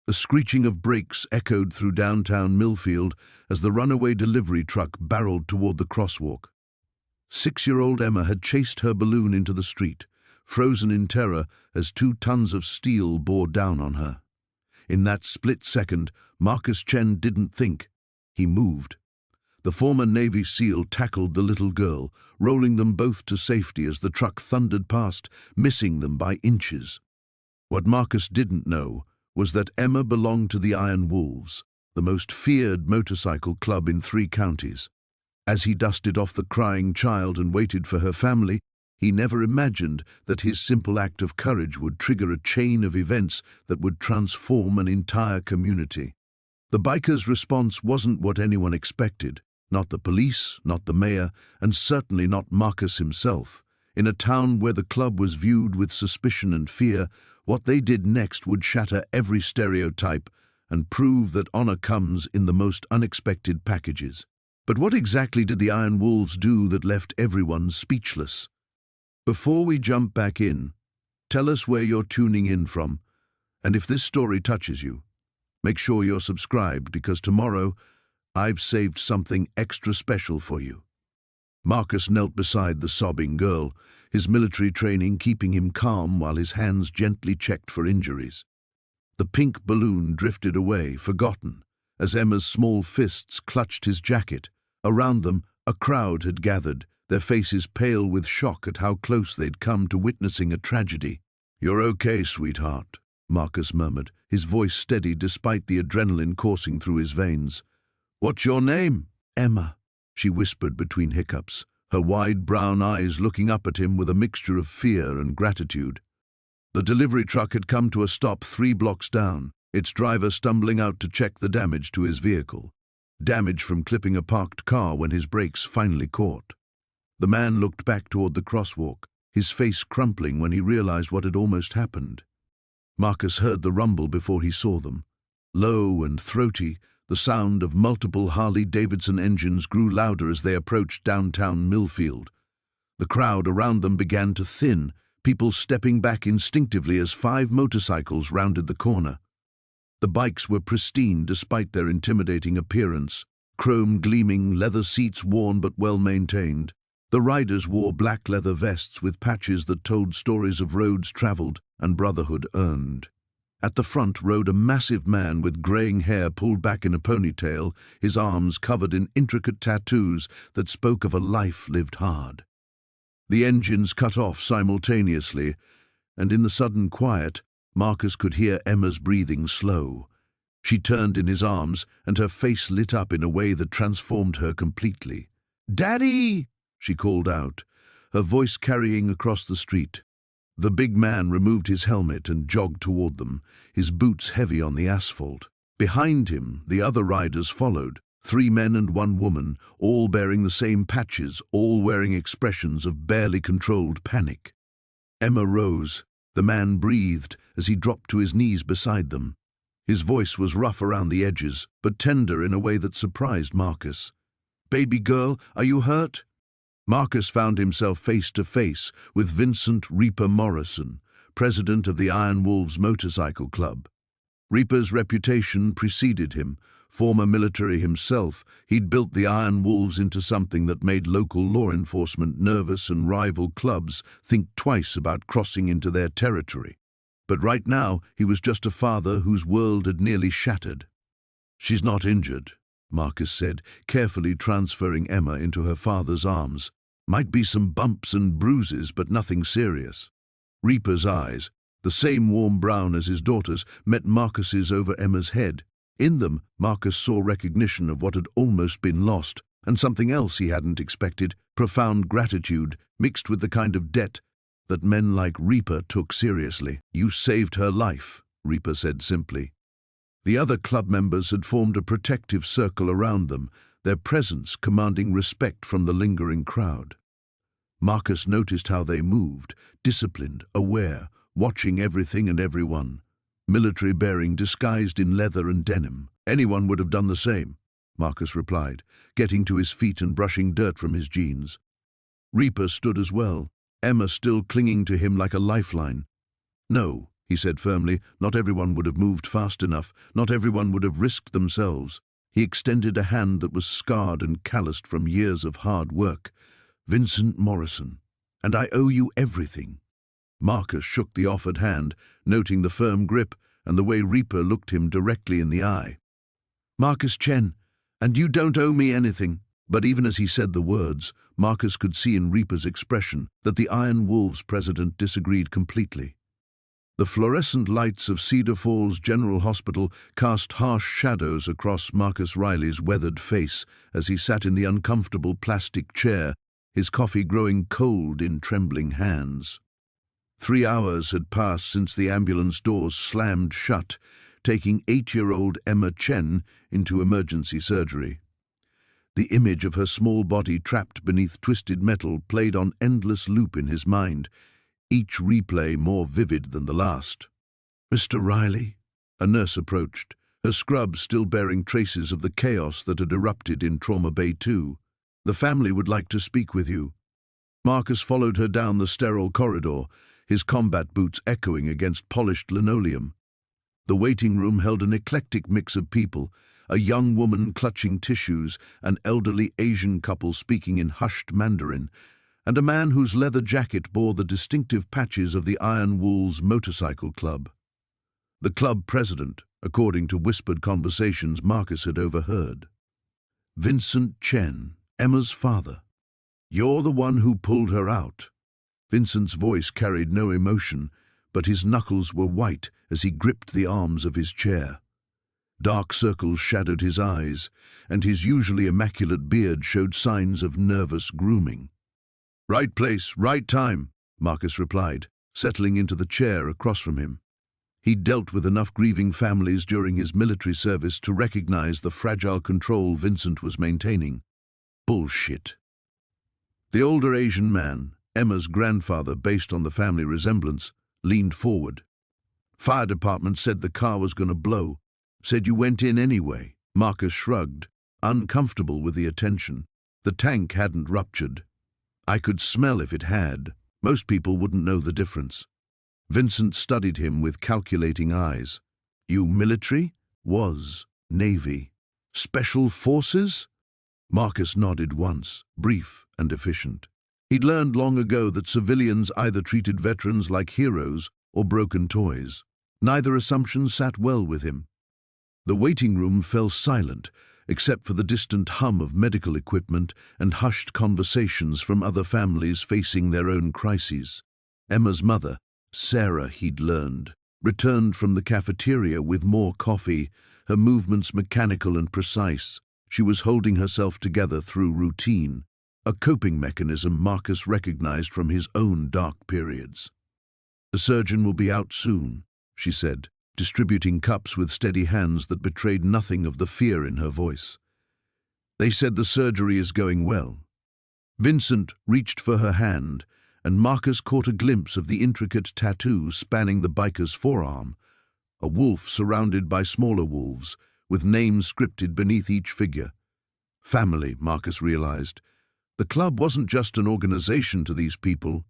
The screeching of brakes echoed through downtown Millfield as the runaway delivery truck barreled toward the crosswalk. 6-year-old Emma had chased her balloon into the street, frozen in terror as 2 tons of steel bore down on her. In that split second, Marcus Chen didn't think. He moved. The former Navy SEAL tackled the little girl, rolling them both to safety as the truck thundered past, missing them by inches. What Marcus didn't know was that Emma belonged to the Iron Wolves, the most feared motorcycle club in 3 counties. As he dusted off the crying child and waited for her family, he never imagined that his simple act of courage would trigger a chain of events that would transform an entire community. The bikers' response wasn't what anyone expected. Not the police, not the mayor, and certainly not Marcus himself. In a town where the club was viewed with suspicion and fear, what they did next would shatter every stereotype and prove that honor comes in the most unexpected packages. But what exactly did the Iron Wolves do that left everyone speechless? Before we jump back in, tell us where you're tuning in from, and if this story touches you, make sure you're subscribed because tomorrow I've saved something extra special for you. Marcus knelt beside the sobbing girl, his military training keeping him calm while his hands gently checked for injuries. The pink balloon drifted away, forgotten, as Emma's small fists clutched his jacket. Around them, a crowd had gathered, their faces pale with shock at how close they'd come to witnessing a tragedy. "You're okay, sweetheart," Marcus murmured, his voice steady despite the adrenaline coursing through his veins. "What's your name?" "Emma," she whispered between hiccups, her wide brown eyes looking up at him with a mixture of fear and gratitude. The delivery truck had come to a stop 3 blocks down, its driver stumbling out to check the damage to his vehicle. Damage from clipping a parked car when his brakes finally caught. The man looked back toward the crosswalk, his face crumpling when he realized what had almost happened. Marcus heard the rumble before he saw them. Low and throaty, the sound of multiple Harley-Davidson engines grew louder as they approached downtown Millfield. The crowd around them began to thin, people stepping back instinctively as 5 motorcycles rounded the corner. The bikes were pristine despite their intimidating appearance, chrome gleaming, leather seats worn but well maintained. The riders wore black leather vests with patches that told stories of roads traveled and brotherhood earned. At the front rode a massive man with graying hair pulled back in a ponytail, his arms covered in intricate tattoos that spoke of a life lived hard. The engines cut off simultaneously, and in the sudden quiet, Marcus could hear Emma's breathing slow. She turned in his arms, and her face lit up in a way that transformed her completely. "Daddy!" she called out, her voice carrying across the street. The big man removed his helmet and jogged toward them, his boots heavy on the asphalt. Behind him, the other riders followed, 3 men and 1 woman, all bearing the same patches, all wearing expressions of barely controlled panic. Emma rose. The man breathed as he dropped to his knees beside them. His voice was rough around the edges, but tender in a way that surprised Marcus. "Baby girl, are you hurt?" Marcus found himself face to face with Vincent Reaper Morrison, president of the Iron Wolves Motorcycle Club. Reaper's reputation preceded him. Former military himself, he'd built the Iron Wolves into something that made local law enforcement nervous and rival clubs think twice about crossing into their territory. But right now, he was just a father whose world had nearly shattered. "She's not injured," Marcus said, carefully transferring Emma into her father's arms. "Might be some bumps and bruises, but nothing serious." Reaper's eyes, the same warm brown as his daughter's, met Marcus's over Emma's head. In them, Marcus saw recognition of what had almost been lost, and something else he hadn't expected, profound gratitude, mixed with the kind of debt that men like Reaper took seriously. "You saved her life," Reaper said simply. The other club members had formed a protective circle around them, their presence commanding respect from the lingering crowd. Marcus noticed how they moved, disciplined, aware, watching everything and everyone. Military bearing disguised in leather and denim. "Anyone would have done the same," Marcus replied, getting to his feet and brushing dirt from his jeans. Reaper stood as well, Emma still clinging to him like a lifeline. "No," he said firmly. Not everyone would have moved fast enough. Not everyone would have risked themselves. He extended a hand that was scarred and calloused from years of hard work. Vincent Morrison, and I owe you everything. Marcus shook the offered hand, noting the firm grip and the way Reaper looked him directly in the eye. Marcus Chen, and you don't owe me anything. But even as he said the words, Marcus could see in Reaper's expression that the Iron Wolves president disagreed completely. The fluorescent lights of Cedar Falls General Hospital cast harsh shadows across Marcus Riley's weathered face as he sat in the uncomfortable plastic chair, his coffee growing cold in trembling hands. 3 hours had passed since the ambulance doors slammed shut, taking 8-year-old Emma Chen into emergency surgery. The image of her small body trapped beneath twisted metal played on endless loop in his mind, each replay more vivid than the last. Mr. Riley? A nurse approached, her scrubs still bearing traces of the chaos that had erupted in Trauma Bay 2. The family would like to speak with you. Marcus followed her down the sterile corridor, his combat boots echoing against polished linoleum. The waiting room held an eclectic mix of people, a young woman clutching tissues, an elderly Asian couple speaking in hushed Mandarin, and a man whose leather jacket bore the distinctive patches of the Iron Wolves Motorcycle Club. The club president, according to whispered conversations Marcus had overheard. Vincent Chen, Emma's father. You're the one who pulled her out. Vincent's voice carried no emotion, but his knuckles were white as he gripped the arms of his chair. Dark circles shadowed his eyes, and his usually immaculate beard showed signs of nervous grooming. Right place, right time, Marcus replied, settling into the chair across from him. He'd dealt with enough grieving families during his military service to recognize the fragile control Vincent was maintaining. Bullshit. The older Asian man, Emma's grandfather based on the family resemblance, leaned forward. Fire department said the car was going to blow. Said you went in anyway. Marcus shrugged, uncomfortable with the attention. The tank hadn't ruptured. I could smell if it had. Most people wouldn't know the difference. Vincent studied him with calculating eyes. You military? Was. Navy. Special forces? Marcus nodded once, brief and efficient. He'd learned long ago that civilians either treated veterans like heroes or broken toys. Neither assumption sat well with him. The waiting room fell silent, except for the distant hum of medical equipment and hushed conversations from other families facing their own crises. Emma's mother, Sarah, he'd learned, returned from the cafeteria with more coffee, her movements mechanical and precise. She was holding herself together through routine, a coping mechanism Marcus recognized from his own dark periods. The surgeon will be out soon, she said, distributing cups with steady hands that betrayed nothing of the fear in her voice. They said the surgery is going well. Vincent reached for her hand, and Marcus caught a glimpse of the intricate tattoo spanning the biker's forearm, a wolf surrounded by smaller wolves, with names scripted beneath each figure. Family, Marcus realized. The club wasn't just an organization to these people,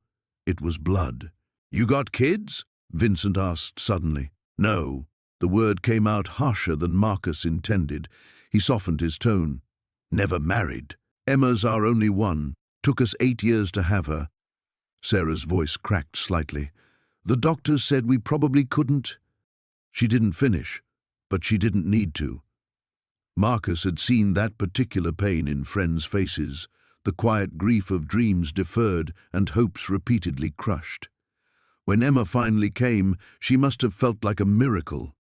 it was blood. You got kids? Vincent asked suddenly. No. The word came out harsher than Marcus intended. He softened his tone. Never married. Emma's our only one. Took us 8 years to have her. Sarah's voice cracked slightly. The doctors said we probably couldn't. She didn't finish, but she didn't need to. Marcus had seen that particular pain in friends' faces, the quiet grief of dreams deferred and hopes repeatedly crushed. When Emma finally came, she must have felt like a miracle.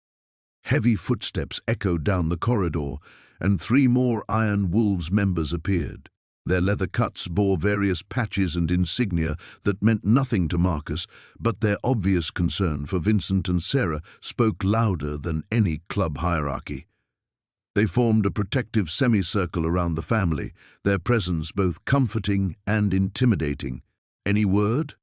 Heavy footsteps echoed down the corridor, and 3 more Iron Wolves members appeared. Their leather cuts bore various patches and insignia that meant nothing to Marcus, but their obvious concern for Vincent and Sarah spoke louder than any club hierarchy. They formed a protective semicircle around the family, their presence both comforting and intimidating. Any word?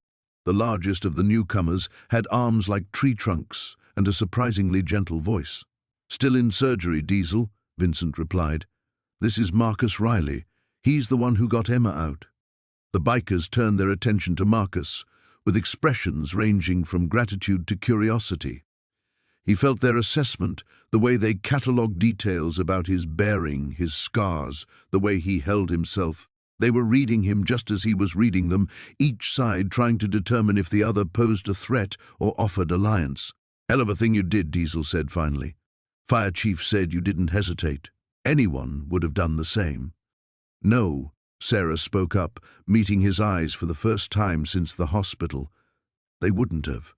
The largest of the newcomers had arms like tree trunks and a surprisingly gentle voice. Still in surgery, Diesel, Vincent replied. This is Marcus Riley. He's the one who got Emma out. The bikers turned their attention to Marcus, with expressions ranging from gratitude to curiosity. He felt their assessment, the way they catalogued details about his bearing, his scars, the way he held himself. They were reading him just as he was reading them, each side trying to determine if the other posed a threat or offered alliance. "Hell of a thing you did," Diesel said finally. "Fire chief said you didn't hesitate. Anyone would have done the same." "No," Sarah spoke up, meeting his eyes for the first time since the hospital. "They wouldn't have.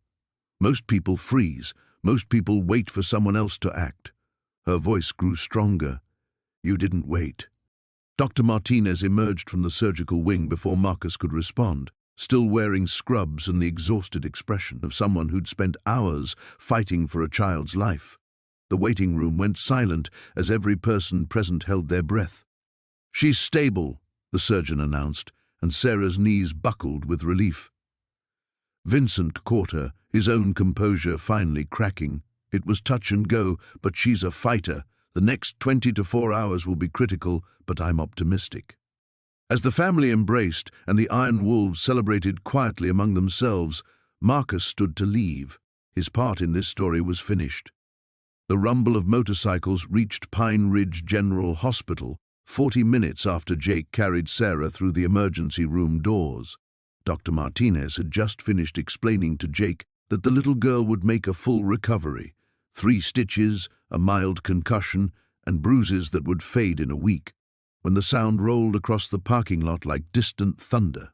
Most people freeze. Most people wait for someone else to act." Her voice grew stronger. "You didn't wait." Dr. Martinez emerged from the surgical wing before Marcus could respond, still wearing scrubs and the exhausted expression of someone who'd spent hours fighting for a child's life. The waiting room went silent as every person present held their breath. "She's stable," the surgeon announced, and Sarah's knees buckled with relief. Vincent caught her, his own composure finally cracking. "It was touch and go, but she's a fighter. The next 24 hours will be critical, but I'm optimistic." As the family embraced and the Iron Wolves celebrated quietly among themselves, Marcus stood to leave. His part in this story was finished. The rumble of motorcycles reached Pine Ridge General Hospital 40 minutes after Jake carried Sarah through the emergency room doors. Dr. Martinez had just finished explaining to Jake that the little girl would make a full recovery. 3 stitches, a mild concussion, and bruises that would fade in a week, when the sound rolled across the parking lot like distant thunder.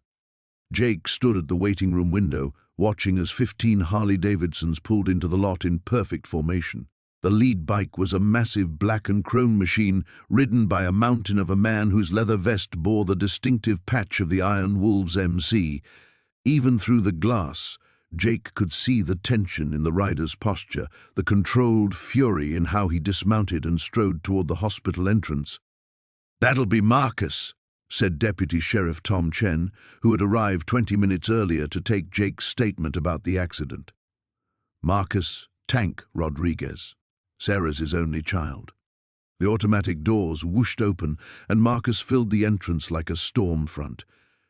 Jake stood at the waiting room window, watching as 15 Harley-Davidsons pulled into the lot in perfect formation. The lead bike was a massive black and chrome machine ridden by a mountain of a man whose leather vest bore the distinctive patch of the Iron Wolves MC. Even through the glass, Jake could see the tension in the rider's posture, the controlled fury in how he dismounted and strode toward the hospital entrance. "That'll be Marcus," said Deputy Sheriff Tom Chen, who had arrived 20 minutes earlier to take Jake's statement about the accident. "Marcus Tank Rodriguez, Sarah's his only child." The automatic doors whooshed open, and Marcus filled the entrance like a storm front.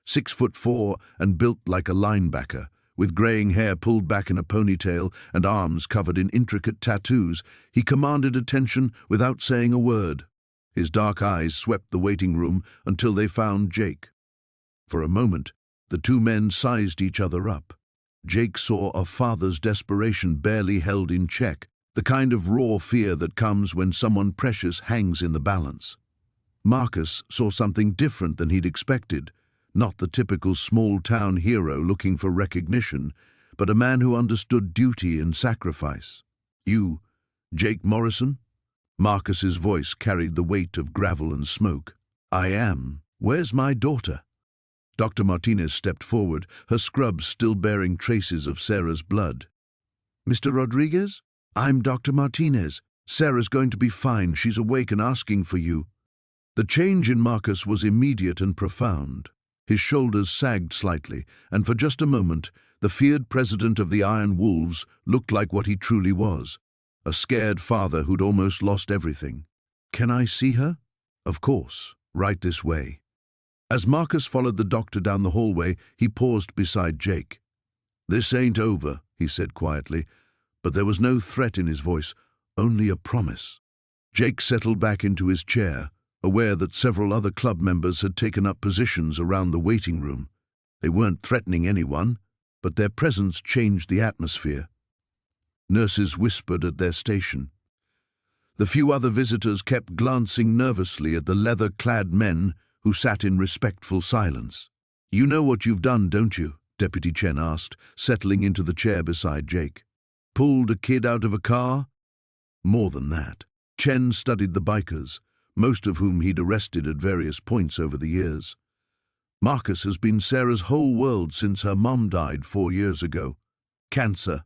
6'4" and built like a linebacker, with graying hair pulled back in a ponytail and arms covered in intricate tattoos, he commanded attention without saying a word. His dark eyes swept the waiting room until they found Jake. For a moment, the two men sized each other up. Jake saw a father's desperation barely held in check, the kind of raw fear that comes when someone precious hangs in the balance. Marcus saw something different than he'd expected, not the typical small-town hero looking for recognition, but a man who understood duty and sacrifice. "You, Jake Morrison?" Marcus's voice carried the weight of gravel and smoke. "I am. Where's my daughter?" Dr. Martinez stepped forward, her scrubs still bearing traces of Sarah's blood. "Mr. Rodriguez? I'm Dr. Martinez. Sarah's going to be fine. She's awake and asking for you." The change in Marcus was immediate and profound. His shoulders sagged slightly, and for just a moment, the feared president of the Iron Wolves looked like what he truly was, a scared father who'd almost lost everything. "Can I see her?" "Of course, right this way." As Marcus followed the doctor down the hallway, he paused beside Jake. "This ain't over," he said quietly, but there was no threat in his voice, only a promise. Jake settled back into his chair, aware that several other club members had taken up positions around the waiting room. They weren't threatening anyone, but their presence changed the atmosphere. Nurses whispered at their station. The few other visitors kept glancing nervously at the leather-clad men who sat in respectful silence. "You know what you've done, don't you?" Deputy Chen asked, settling into the chair beside Jake. "Pulled a kid out of a car?" "More than that." Chen studied the bikers, most of whom he'd arrested at various points over the years. "Marcus has been Sarah's whole world since her mom died 4 years ago. Cancer.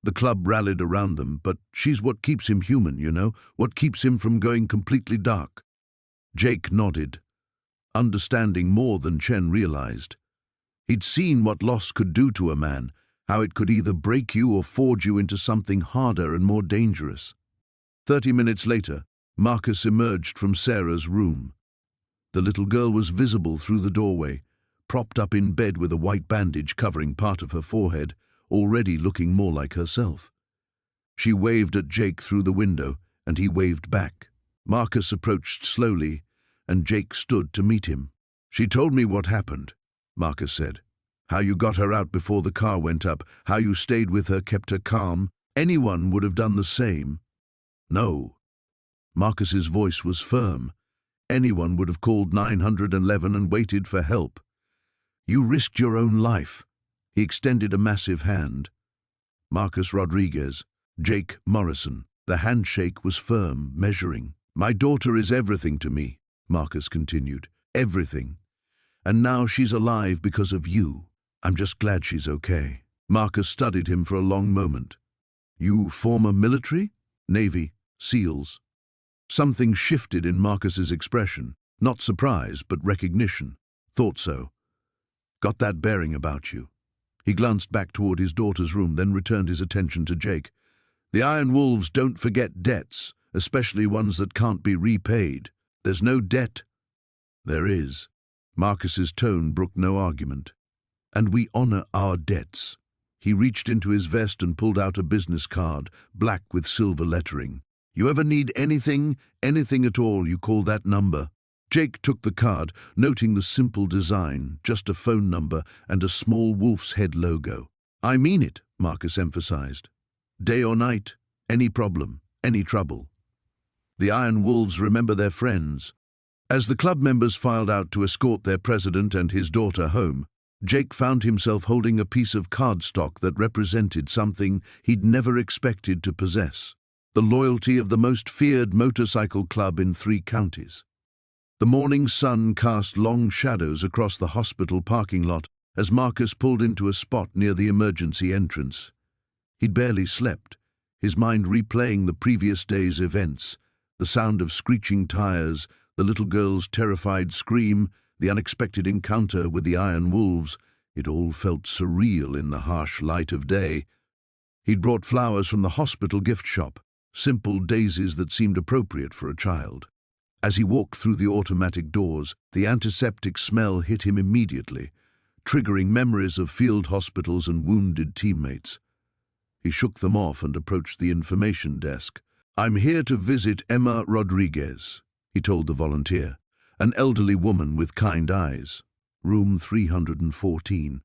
The club rallied around them, but she's what keeps him human, you know, what keeps him from going completely dark." Jake nodded, understanding more than Chen realized. He'd seen what loss could do to a man, how it could either break you or forge you into something harder and more dangerous. 30 minutes later, Marcus emerged from Sarah's room. The little girl was visible through the doorway, propped up in bed with a white bandage covering part of her forehead, already looking more like herself. She waved at Jake through the window, and he waved back. Marcus approached slowly, and Jake stood to meet him. "She told me what happened," Marcus said. "How you got her out before the car went up, how you stayed with her, kept her calm. Anyone would have done the same." "No." Marcus's voice was firm. "Anyone would have called 911 and waited for help. You risked your own life." He extended a massive hand. Marcus Rodriguez, Jake Morrison. The handshake was firm, measuring. "My daughter is everything to me," Marcus continued. "Everything. And now she's alive because of you. I'm just glad she's okay." Marcus studied him for a long moment. "You former military?" "Navy, SEALs." Something shifted in Marcus's expression. Not surprise, but recognition. "Thought so. Got that bearing about you." He glanced back toward his daughter's room, then returned his attention to Jake. "The Iron Wolves don't forget debts, especially ones that can't be repaid. There's no debt." "There is." Marcus's tone brooked no argument. "And we honor our debts." He reached into his vest and pulled out a business card, black with silver lettering. "You ever need anything at all, you call that number." Jake took the card, noting the simple design, just a phone number and a small wolf's head logo. "I mean it," Marcus emphasized. "Day or night, any problem, any trouble. The Iron Wolves remember their friends." As the club members filed out to escort their president and his daughter home, Jake found himself holding a piece of cardstock that represented something he'd never expected to possess: the loyalty of the most feared motorcycle club in 3 counties. The morning sun cast long shadows across the hospital parking lot as Marcus pulled into a spot near the emergency entrance. He'd barely slept, his mind replaying the previous day's events, the sound of screeching tires, the little girl's terrified scream, the unexpected encounter with the Iron Wolves. It all felt surreal in the harsh light of day. He'd brought flowers from the hospital gift shop, simple daisies that seemed appropriate for a child. As he walked through the automatic doors, the antiseptic smell hit him immediately, triggering memories of field hospitals and wounded teammates. He shook them off and approached the information desk. "I'm here to visit Emma Rodriguez," he told the volunteer, an elderly woman with kind eyes. "Room 314.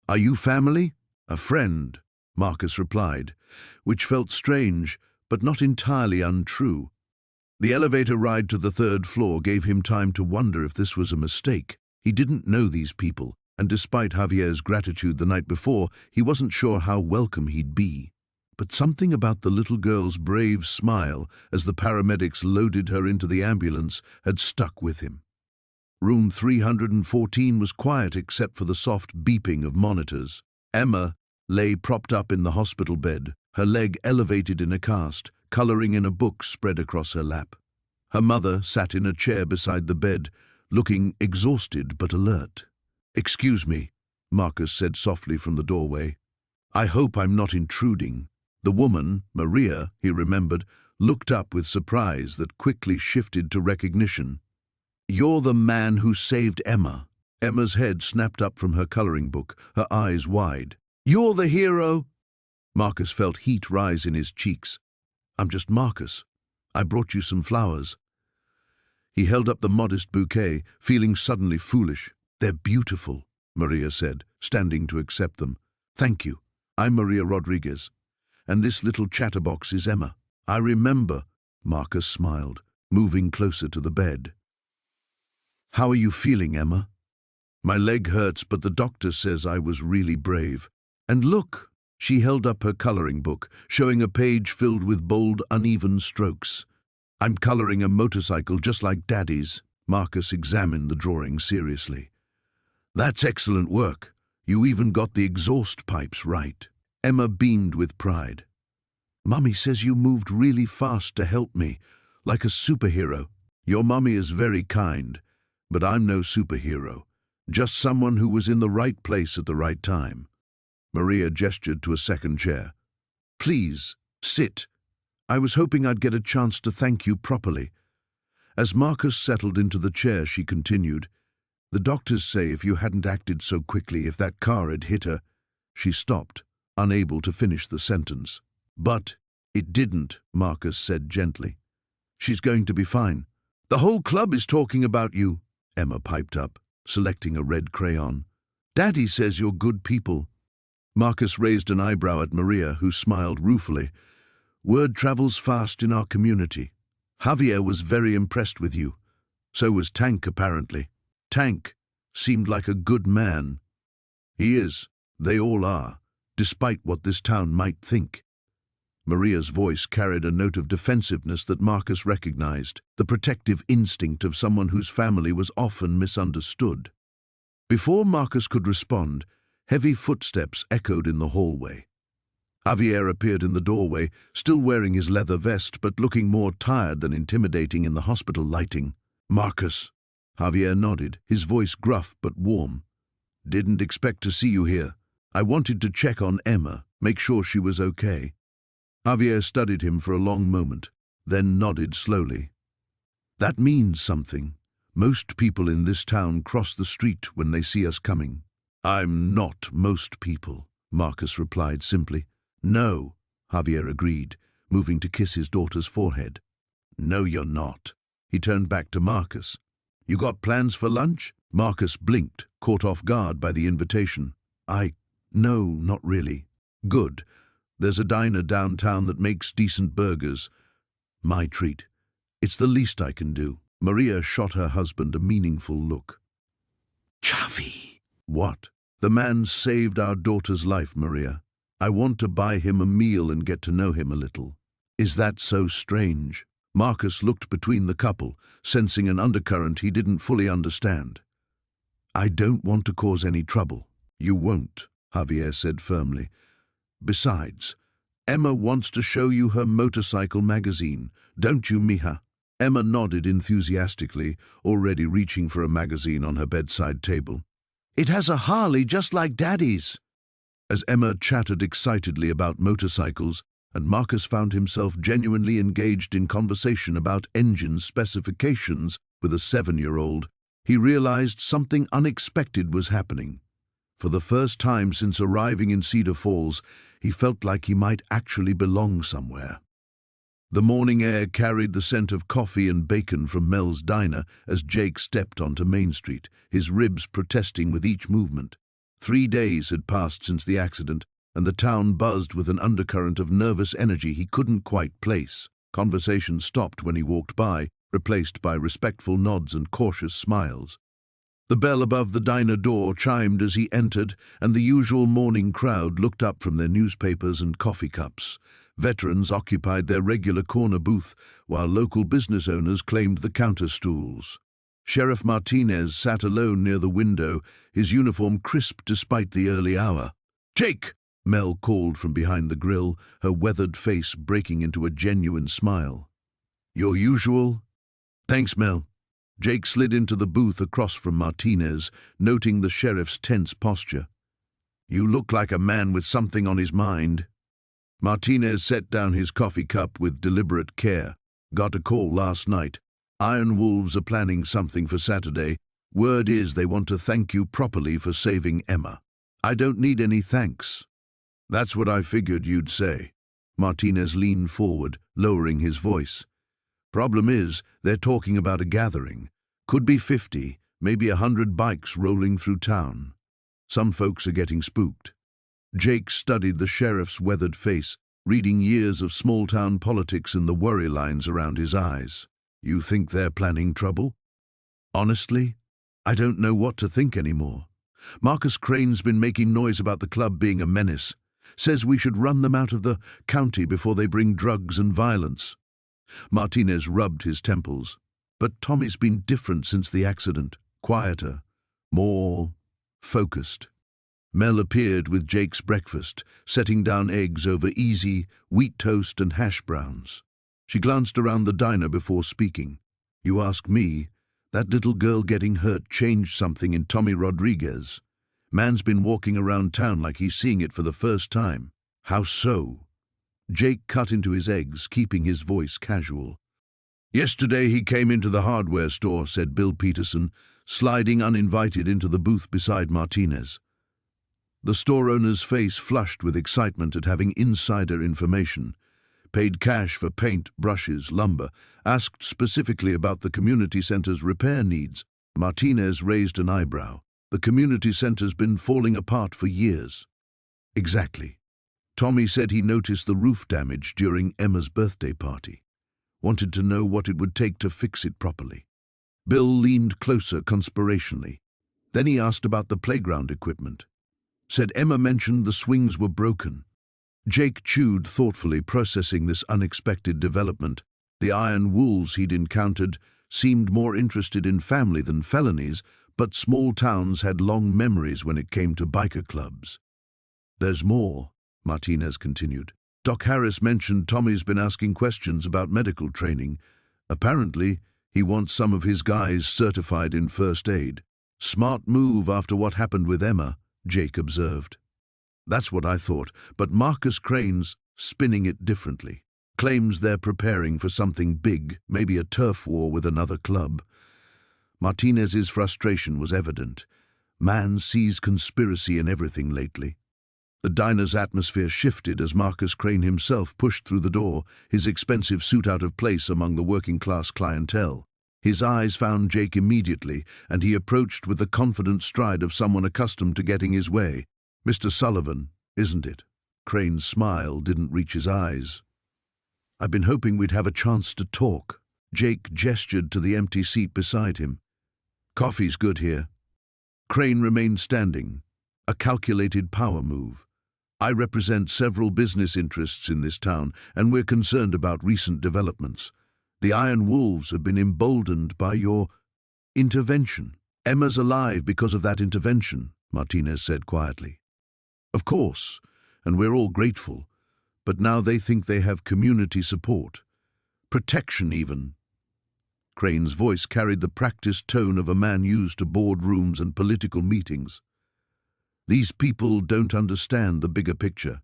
"Are you family?" "A friend," Marcus replied, which felt strange, but not entirely untrue. The elevator ride to the 3rd floor gave him time to wonder if this was a mistake. He didn't know these people, and despite Javier's gratitude the night before, he wasn't sure how welcome he'd be. But something about the little girl's brave smile as the paramedics loaded her into the ambulance had stuck with him. Room 314 was quiet except for the soft beeping of monitors. Emma lay propped up in the hospital bed, her leg elevated in a cast, coloring in a book spread across her lap. Her mother sat in a chair beside the bed, looking exhausted but alert. "Excuse me," Marcus said softly from the doorway. "I hope I'm not intruding." The woman, Maria, he remembered, looked up with surprise that quickly shifted to recognition. "You're the man who saved Emma." Emma's head snapped up from her coloring book, her eyes wide. "You're the hero!" Marcus felt heat rise in his cheeks. "I'm just Marcus. I brought you some flowers." He held up the modest bouquet, feeling suddenly foolish. "They're beautiful," Maria said, standing to accept them. "Thank you. I'm Maria Rodriguez, and this little chatterbox is Emma." "I remember," Marcus smiled, moving closer to the bed. "How are you feeling, Emma?" "My leg hurts, but the doctor says I was really brave." "And look!" She held up her coloring book, showing a page filled with bold, uneven strokes. "I'm coloring a motorcycle just like Daddy's." Marcus examined the drawing seriously. "That's excellent work. You even got the exhaust pipes right." Emma beamed with pride. "Mummy says you moved really fast to help me, like a superhero." "Your mummy is very kind, but I'm no superhero. Just someone who was in the right place at the right time." Maria gestured to a second chair. "Please, sit. I was hoping I'd get a chance to thank you properly." As Marcus settled into the chair, she continued, The doctors say if you hadn't acted so quickly, if that car had hit her. She stopped, unable to finish the sentence. But it didn't, Marcus said gently. She's going to be fine. The whole club is talking about you, Emma piped up, selecting a red crayon. Daddy says you're good people. Marcus raised an eyebrow at Maria, who smiled ruefully. Word travels fast in our community. Javier was very impressed with you. So was Tank, apparently. Tank seemed like a good man. He is. They all are, despite what this town might think. Maria's voice carried a note of defensiveness that Marcus recognized, the protective instinct of someone whose family was often misunderstood. Before Marcus could respond, heavy footsteps echoed in the hallway. Javier appeared in the doorway, still wearing his leather vest but looking more tired than intimidating in the hospital lighting. Marcus. Javier nodded, his voice gruff but warm. Didn't expect to see you here. I wanted to check on Emma, make sure she was okay. Javier studied him for a long moment, then nodded slowly. That means something. Most people in this town cross the street when they see us coming. I'm not most people, Marcus replied simply. No, Javier agreed, moving to kiss his daughter's forehead. No, you're not. He turned back to Marcus. You got plans for lunch? Marcus blinked, caught off guard by the invitation. No, not really. Good. There's a diner downtown that makes decent burgers. My treat. It's the least I can do. Maria shot her husband a meaningful look. Chavi! What? The man saved our daughter's life, Maria. I want to buy him a meal and get to know him a little. Is that so strange? Marcus looked between the couple, sensing an undercurrent he didn't fully understand. I don't want to cause any trouble. You won't, Javier said firmly. Besides, Emma wants to show you her motorcycle magazine, don't you, mija? Emma nodded enthusiastically, already reaching for a magazine on her bedside table. It has a Harley just like Daddy's. As Emma chattered excitedly about motorcycles, and Marcus found himself genuinely engaged in conversation about engine specifications with a 7-year-old, he realized something unexpected was happening. For the first time since arriving in Cedar Falls, he felt like he might actually belong somewhere. The morning air carried the scent of coffee and bacon from Mel's diner as Jake stepped onto Main Street, his ribs protesting with each movement. 3 days had passed since the accident, and the town buzzed with an undercurrent of nervous energy he couldn't quite place. Conversation stopped when he walked by, replaced by respectful nods and cautious smiles. The bell above the diner door chimed as he entered, and the usual morning crowd looked up from their newspapers and coffee cups. Veterans occupied their regular corner booth, while local business owners claimed the counter stools. Sheriff Martinez sat alone near the window, his uniform crisp despite the early hour. "Jake!" Mel called from behind the grill, her weathered face breaking into a genuine smile. "Your usual?" "Thanks, Mel." Jake slid into the booth across from Martinez, noting the sheriff's tense posture. "You look like a man with something on his mind." Martinez set down his coffee cup with deliberate care. "Got a call last night. Iron Wolves are planning something for Saturday. Word is they want to thank you properly for saving Emma." "I don't need any thanks." "That's what I figured you'd say." Martinez leaned forward, lowering his voice. "Problem is, they're talking about a gathering. Could be 50, maybe 100 bikes rolling through town. Some folks are getting spooked." Jake studied the sheriff's weathered face, reading years of small-town politics in the worry lines around his eyes. "You think they're planning trouble?" "Honestly, I don't know what to think anymore. Marcus Crane's been making noise about the club being a menace. Says we should run them out of the county before they bring drugs and violence." Martinez rubbed his temples. "But Tommy's been different since the accident. Quieter, more focused." Mel appeared with Jake's breakfast, setting down eggs over easy wheat toast and hash browns. She glanced around the diner before speaking. "You ask me, that little girl getting hurt changed something in Tommy Rodriguez. Man's been walking around town like he's seeing it for the first time." "How so?" Jake cut into his eggs, keeping his voice casual. "Yesterday he came into the hardware store," said Bill Peterson, sliding uninvited into the booth beside Martinez. The store owner's face flushed with excitement at having insider information. Paid cash for paint, brushes, lumber, asked specifically about the community center's repair needs. Martinez raised an eyebrow. The community center's been falling apart for years. Exactly. Tommy said he noticed the roof damage during Emma's birthday party. Wanted to know what it would take to fix it properly. Bill leaned closer conspirationally. Then he asked about the playground equipment. Said Emma mentioned the swings were broken. Jake chewed thoughtfully, processing this unexpected development. The iron wolves he'd encountered seemed more interested in family than felonies, but small towns had long memories when it came to biker clubs. There's more, Martinez continued. Doc Harris mentioned Tommy's been asking questions about medical training. Apparently, he wants some of his guys certified in first aid. Smart move after what happened with Emma, Jake observed. That's what I thought, but Marcus Crane's spinning it differently. Claims they're preparing for something big, maybe a turf war with another club. Martinez's frustration was evident. Man sees conspiracy in everything lately. The diner's atmosphere shifted as Marcus Crane himself pushed through the door, his expensive suit out of place among the working-class clientele. His eyes found Jake immediately, and he approached with the confident stride of someone accustomed to getting his way. "Mr. Sullivan, isn't it?" Crane's smile didn't reach his eyes. "I've been hoping we'd have a chance to talk." Jake gestured to the empty seat beside him. "Coffee's good here." Crane remained standing, a calculated power move. "I represent several business interests in this town, and we're concerned about recent developments. The Iron Wolves have been emboldened by your intervention. Emma's alive because of that intervention," Martinez said quietly. "Of course, and we're all grateful, but now they think they have community support. Protection even." Crane's voice carried the practiced tone of a man used to boardrooms and political meetings. "These people don't understand the bigger picture."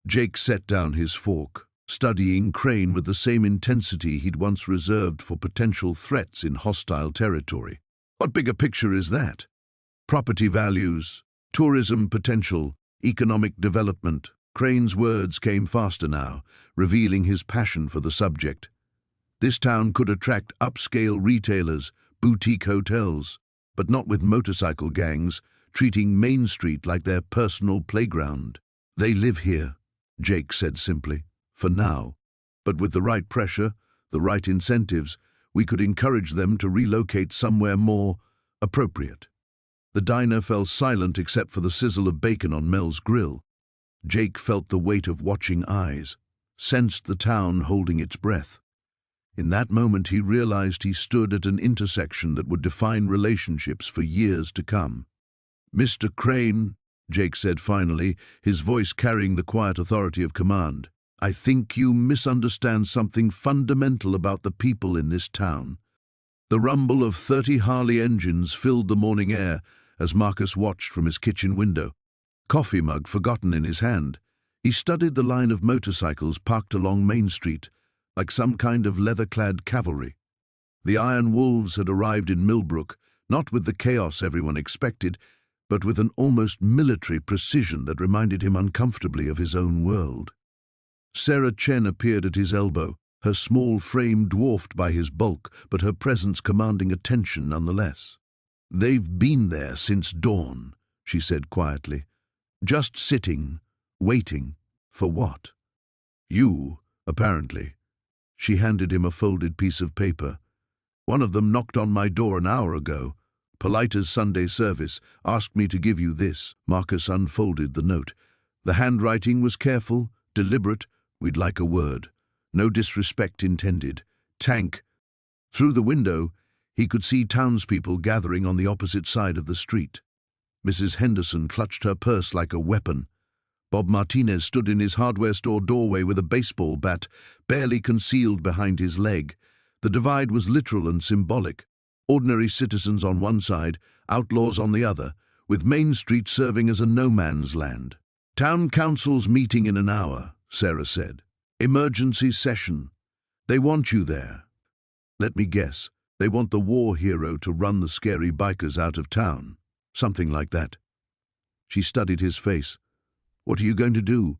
Jake set down his fork, studying Crane with the same intensity he'd once reserved for potential threats in hostile territory. "What bigger picture is that?" "Property values, tourism potential, economic development." Crane's words came faster now, revealing his passion for the subject. This town could attract upscale retailers, boutique hotels, but not with motorcycle gangs, treating Main Street like their personal playground. "They live here," Jake said simply, "for now. But with the right pressure, the right incentives, we could encourage them to relocate somewhere more appropriate." The diner fell silent except for the sizzle of bacon on Mel's grill. Jake felt the weight of watching eyes, sensed the town holding its breath. In that moment he realized he stood at an intersection that would define relationships for years to come. "Mr. Crane," Jake said finally, his voice carrying the quiet authority of command, "I think you misunderstand something fundamental about the people in this town." The rumble of 30 Harley engines filled the morning air as Marcus watched from his kitchen window. Coffee mug forgotten in his hand, he studied the line of motorcycles parked along Main Street, like some kind of leather-clad cavalry. The Iron Wolves had arrived in Millbrook, not with the chaos everyone expected, but with an almost military precision that reminded him uncomfortably of his own world. Sarah Chen appeared at his elbow, her small frame dwarfed by his bulk, but her presence commanding attention nonetheless. "They've been there since dawn," she said quietly. "Just sitting, waiting. For what?" "You, apparently." She handed him a folded piece of paper. "One of them knocked on my door an hour ago. Polite as Sunday service, asked me to give you this." Marcus unfolded the note. The handwriting was careful, deliberate. "We'd like a word. No disrespect intended. Tank." Through the window, he could see townspeople gathering on the opposite side of the street. Mrs. Henderson clutched her purse like a weapon. Bob Martinez stood in his hardware store doorway with a baseball bat, barely concealed behind his leg. The divide was literal and symbolic. Ordinary citizens on one side, outlaws on the other, with Main Street serving as a no-man's land. "Town council's meeting in an hour," Sarah said. "Emergency session. They want you there." "Let me guess. They want the war hero to run the scary bikers out of town. Something like that. She studied his face. What are you going to do?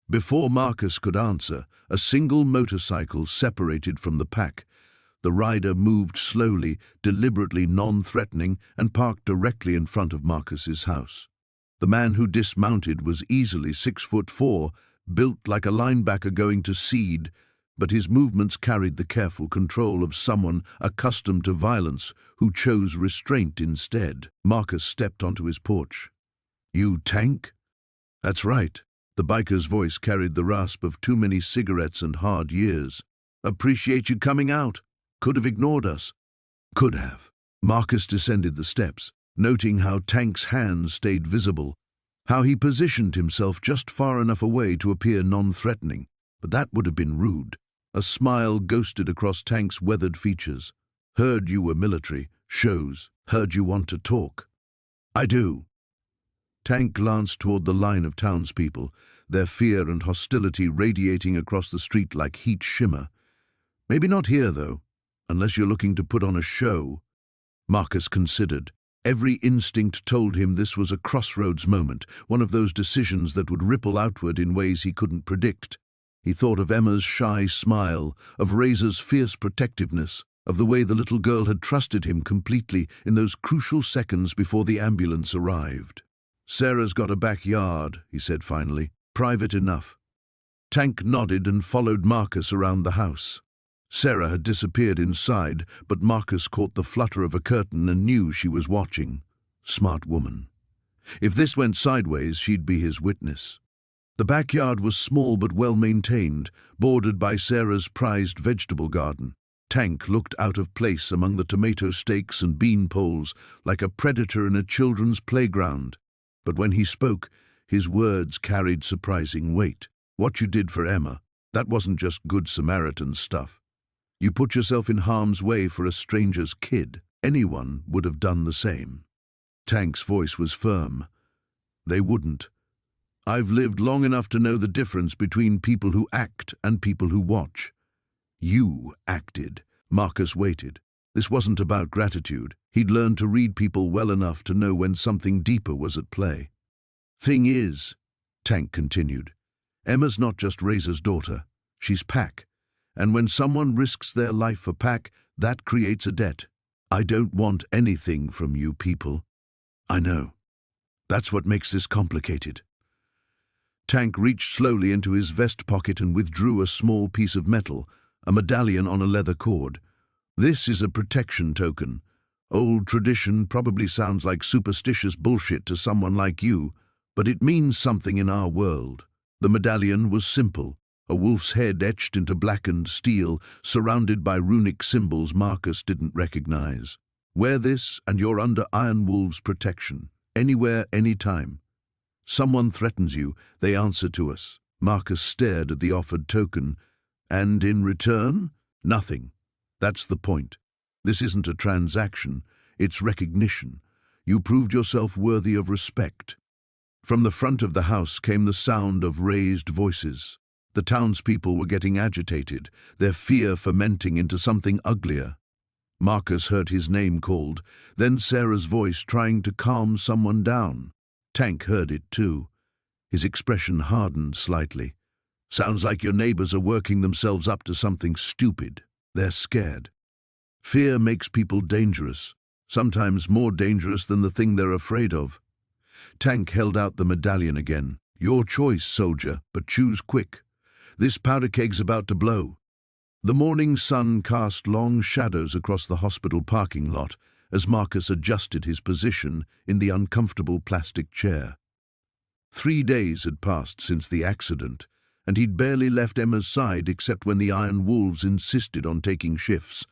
Before Marcus could answer, a single motorcycle separated from the pack. The rider moved slowly, deliberately non-threatening, and parked directly in front of Marcus's house. The man who dismounted was easily 6'4", built like a linebacker going to seed, but his movements carried the careful control of someone accustomed to violence who chose restraint instead. Marcus stepped onto his porch. "You tank?" "That's right." The biker's voice carried the rasp of too many cigarettes and hard years. "Appreciate you coming out. Could have ignored us." "Could have." Marcus descended the steps, noting how Tank's hands stayed visible, how he positioned himself just far enough away to appear non-threatening, but that would have been rude. A smile ghosted across Tank's weathered features. "Heard you were military. Shows. Heard you want to talk." "I do." Tank glanced toward the line of townspeople, their fear and hostility radiating across the street like heat shimmer. "Maybe not here, though, unless you're looking to put on a show." Marcus considered. Every instinct told him this was a crossroads moment, one of those decisions that would ripple outward in ways he couldn't predict. He thought of Emma's shy smile, of Razor's fierce protectiveness, of the way the little girl had trusted him completely in those crucial seconds before the ambulance arrived. "Sarah's got a backyard," he said finally. "Private enough." Tank nodded and followed Marcus around the house. Sarah had disappeared inside, but Marcus caught the flutter of a curtain and knew she was watching. Smart woman. If this went sideways, she'd be his witness. The backyard was small but well-maintained, bordered by Sarah's prized vegetable garden. Tank looked out of place among the tomato stakes and bean poles, like a predator in a children's playground. But when he spoke, his words carried surprising weight. "What you did for Emma, that wasn't just good Samaritan stuff. You put yourself in harm's way for a stranger's kid. Anyone would have done the same." Tank's voice was firm. "They wouldn't. I've lived long enough to know the difference between people who act and people who watch." "You acted." Marcus waited. This wasn't about gratitude. He'd learned to read people well enough to know when something deeper was at play. "Thing is," Tank continued, "Emma's not just Razor's daughter. She's Pack. And when someone risks their life for Pack, that creates a debt. I don't want anything from you people." "I know. That's what makes this complicated." Tank reached slowly into his vest pocket and withdrew a small piece of metal, a medallion on a leather cord. "This is a protection token. Old tradition probably sounds like superstitious bullshit to someone like you, but it means something in our world." The medallion was simple, a wolf's head etched into blackened steel, surrounded by runic symbols Marcus didn't recognize. "Wear this and you're under Iron Wolf's protection, anywhere, anytime. Someone threatens you, they answer to us." Marcus stared at the offered token. "And in return, nothing. That's the point. This isn't a transaction, it's recognition. You proved yourself worthy of respect." From the front of the house came the sound of raised voices. The townspeople were getting agitated, their fear fermenting into something uglier. Marcus heard his name called, then Sarah's voice trying to calm someone down. Tank heard it too. His expression hardened slightly. "Sounds like your neighbors are working themselves up to something stupid. They're scared. Fear makes people dangerous, sometimes more dangerous than the thing they're afraid of." Tank held out the medallion again. "Your choice, soldier, but choose quick. This powder keg's about to blow." The morning sun cast long shadows across the hospital parking lot as Marcus adjusted his position in the uncomfortable plastic chair. 3 days had passed since the accident, and he'd barely left Emma's side except when the Iron Wolves insisted on taking shifts.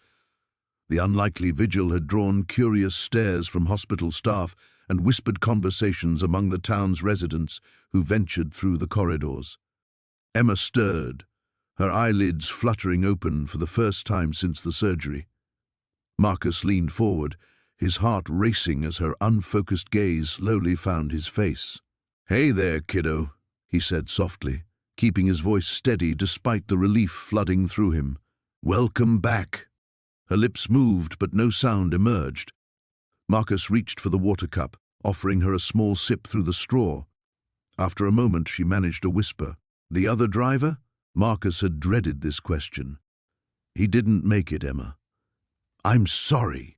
The unlikely vigil had drawn curious stares from hospital staff and whispered conversations among the town's residents who ventured through the corridors. Emma stirred, her eyelids fluttering open for the first time since the surgery. Marcus leaned forward, his heart racing as her unfocused gaze slowly found his face. "Hey there, kiddo," he said softly, keeping his voice steady despite the relief flooding through him. "Welcome back." Her lips moved, but no sound emerged. Marcus reached for the water cup, offering her a small sip through the straw. After a moment, she managed a whisper. "The other driver?" Marcus had dreaded this question. "He didn't make it, Emma." "I'm sorry."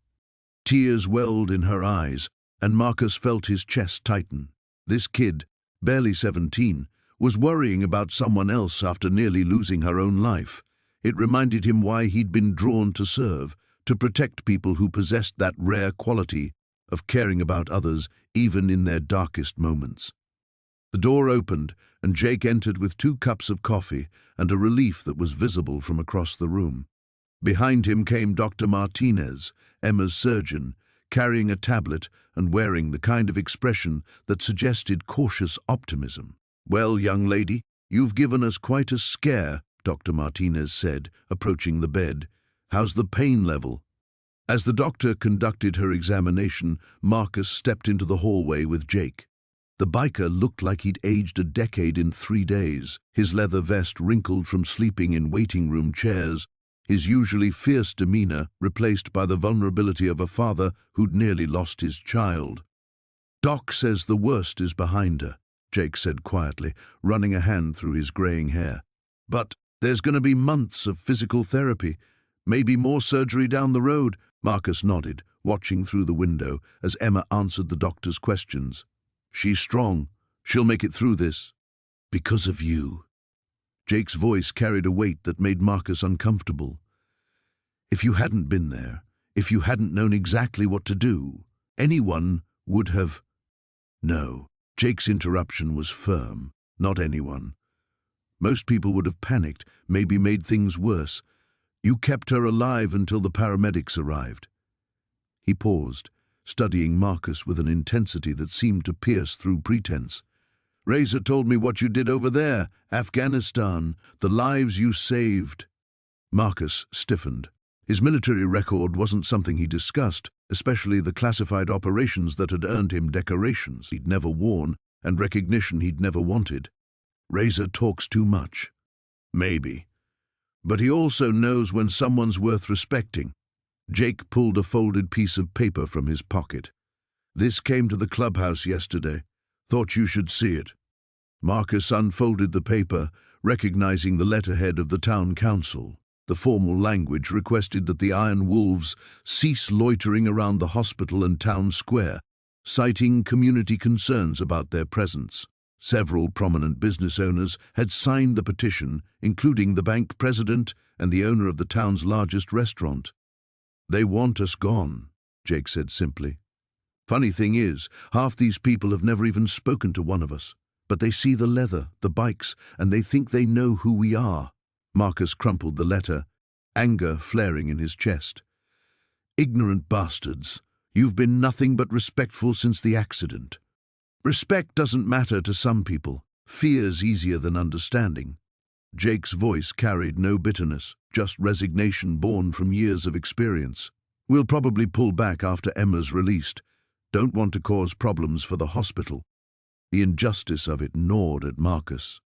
Tears welled in her eyes, and Marcus felt his chest tighten. This kid, barely 17, was worrying about someone else after nearly losing her own life. It reminded him why he'd been drawn to serve, to protect people who possessed that rare quality of caring about others even in their darkest moments. The door opened, and Jake entered with 2 cups of coffee and a relief that was visible from across the room. Behind him came Dr. Martinez, Emma's surgeon, carrying a tablet and wearing the kind of expression that suggested cautious optimism. "Well, young lady, you've given us quite a scare," Dr. Martinez said, approaching the bed. "How's the pain level?" As the doctor conducted her examination, Marcus stepped into the hallway with Jake. The biker looked like he'd aged a decade in 3 days, his leather vest wrinkled from sleeping in waiting room chairs, his usually fierce demeanor replaced by the vulnerability of a father who'd nearly lost his child. "Doc says the worst is behind her," Jake said quietly, running a hand through his graying hair. "But there's going to be months of physical therapy, maybe more surgery down the road." Marcus nodded, watching through the window as Emma answered the doctor's questions. "She's strong. She'll make it through this." "Because of you." Jake's voice carried a weight that made Marcus uncomfortable. "If you hadn't been there, if you hadn't known exactly what to do, anyone would have—" "No." Jake's interruption was firm. "Not anyone. Most people would have panicked, maybe made things worse. You kept her alive until the paramedics arrived." He paused, studying Marcus with an intensity that seemed to pierce through pretense. "Razor told me what you did over there, Afghanistan, the lives you saved." Marcus stiffened. His military record wasn't something he discussed, especially the classified operations that had earned him decorations he'd never worn and recognition he'd never wanted. "Razor talks too much." "Maybe. But he also knows when someone's worth respecting." Jake pulled a folded piece of paper from his pocket. "This came to the clubhouse yesterday. Thought you should see it." Marcus unfolded the paper, recognizing the letterhead of the town council. The formal language requested that the Iron Wolves cease loitering around the hospital and town square, citing community concerns about their presence. Several prominent business owners had signed the petition, including the bank president and the owner of the town's largest restaurant. "They want us gone," Jake said simply. "Funny thing is, half these people have never even spoken to one of us. But they see the leather, the bikes, and they think they know who we are." Marcus crumpled the letter, anger flaring in his chest. "Ignorant bastards. You've been nothing but respectful since the accident. Respect doesn't matter to some people. Fear's easier than understanding." Jake's voice carried no bitterness, just resignation born from years of experience. "We'll probably pull back after Emma's released. Don't want to cause problems for the hospital." The injustice of it gnawed at Marcus.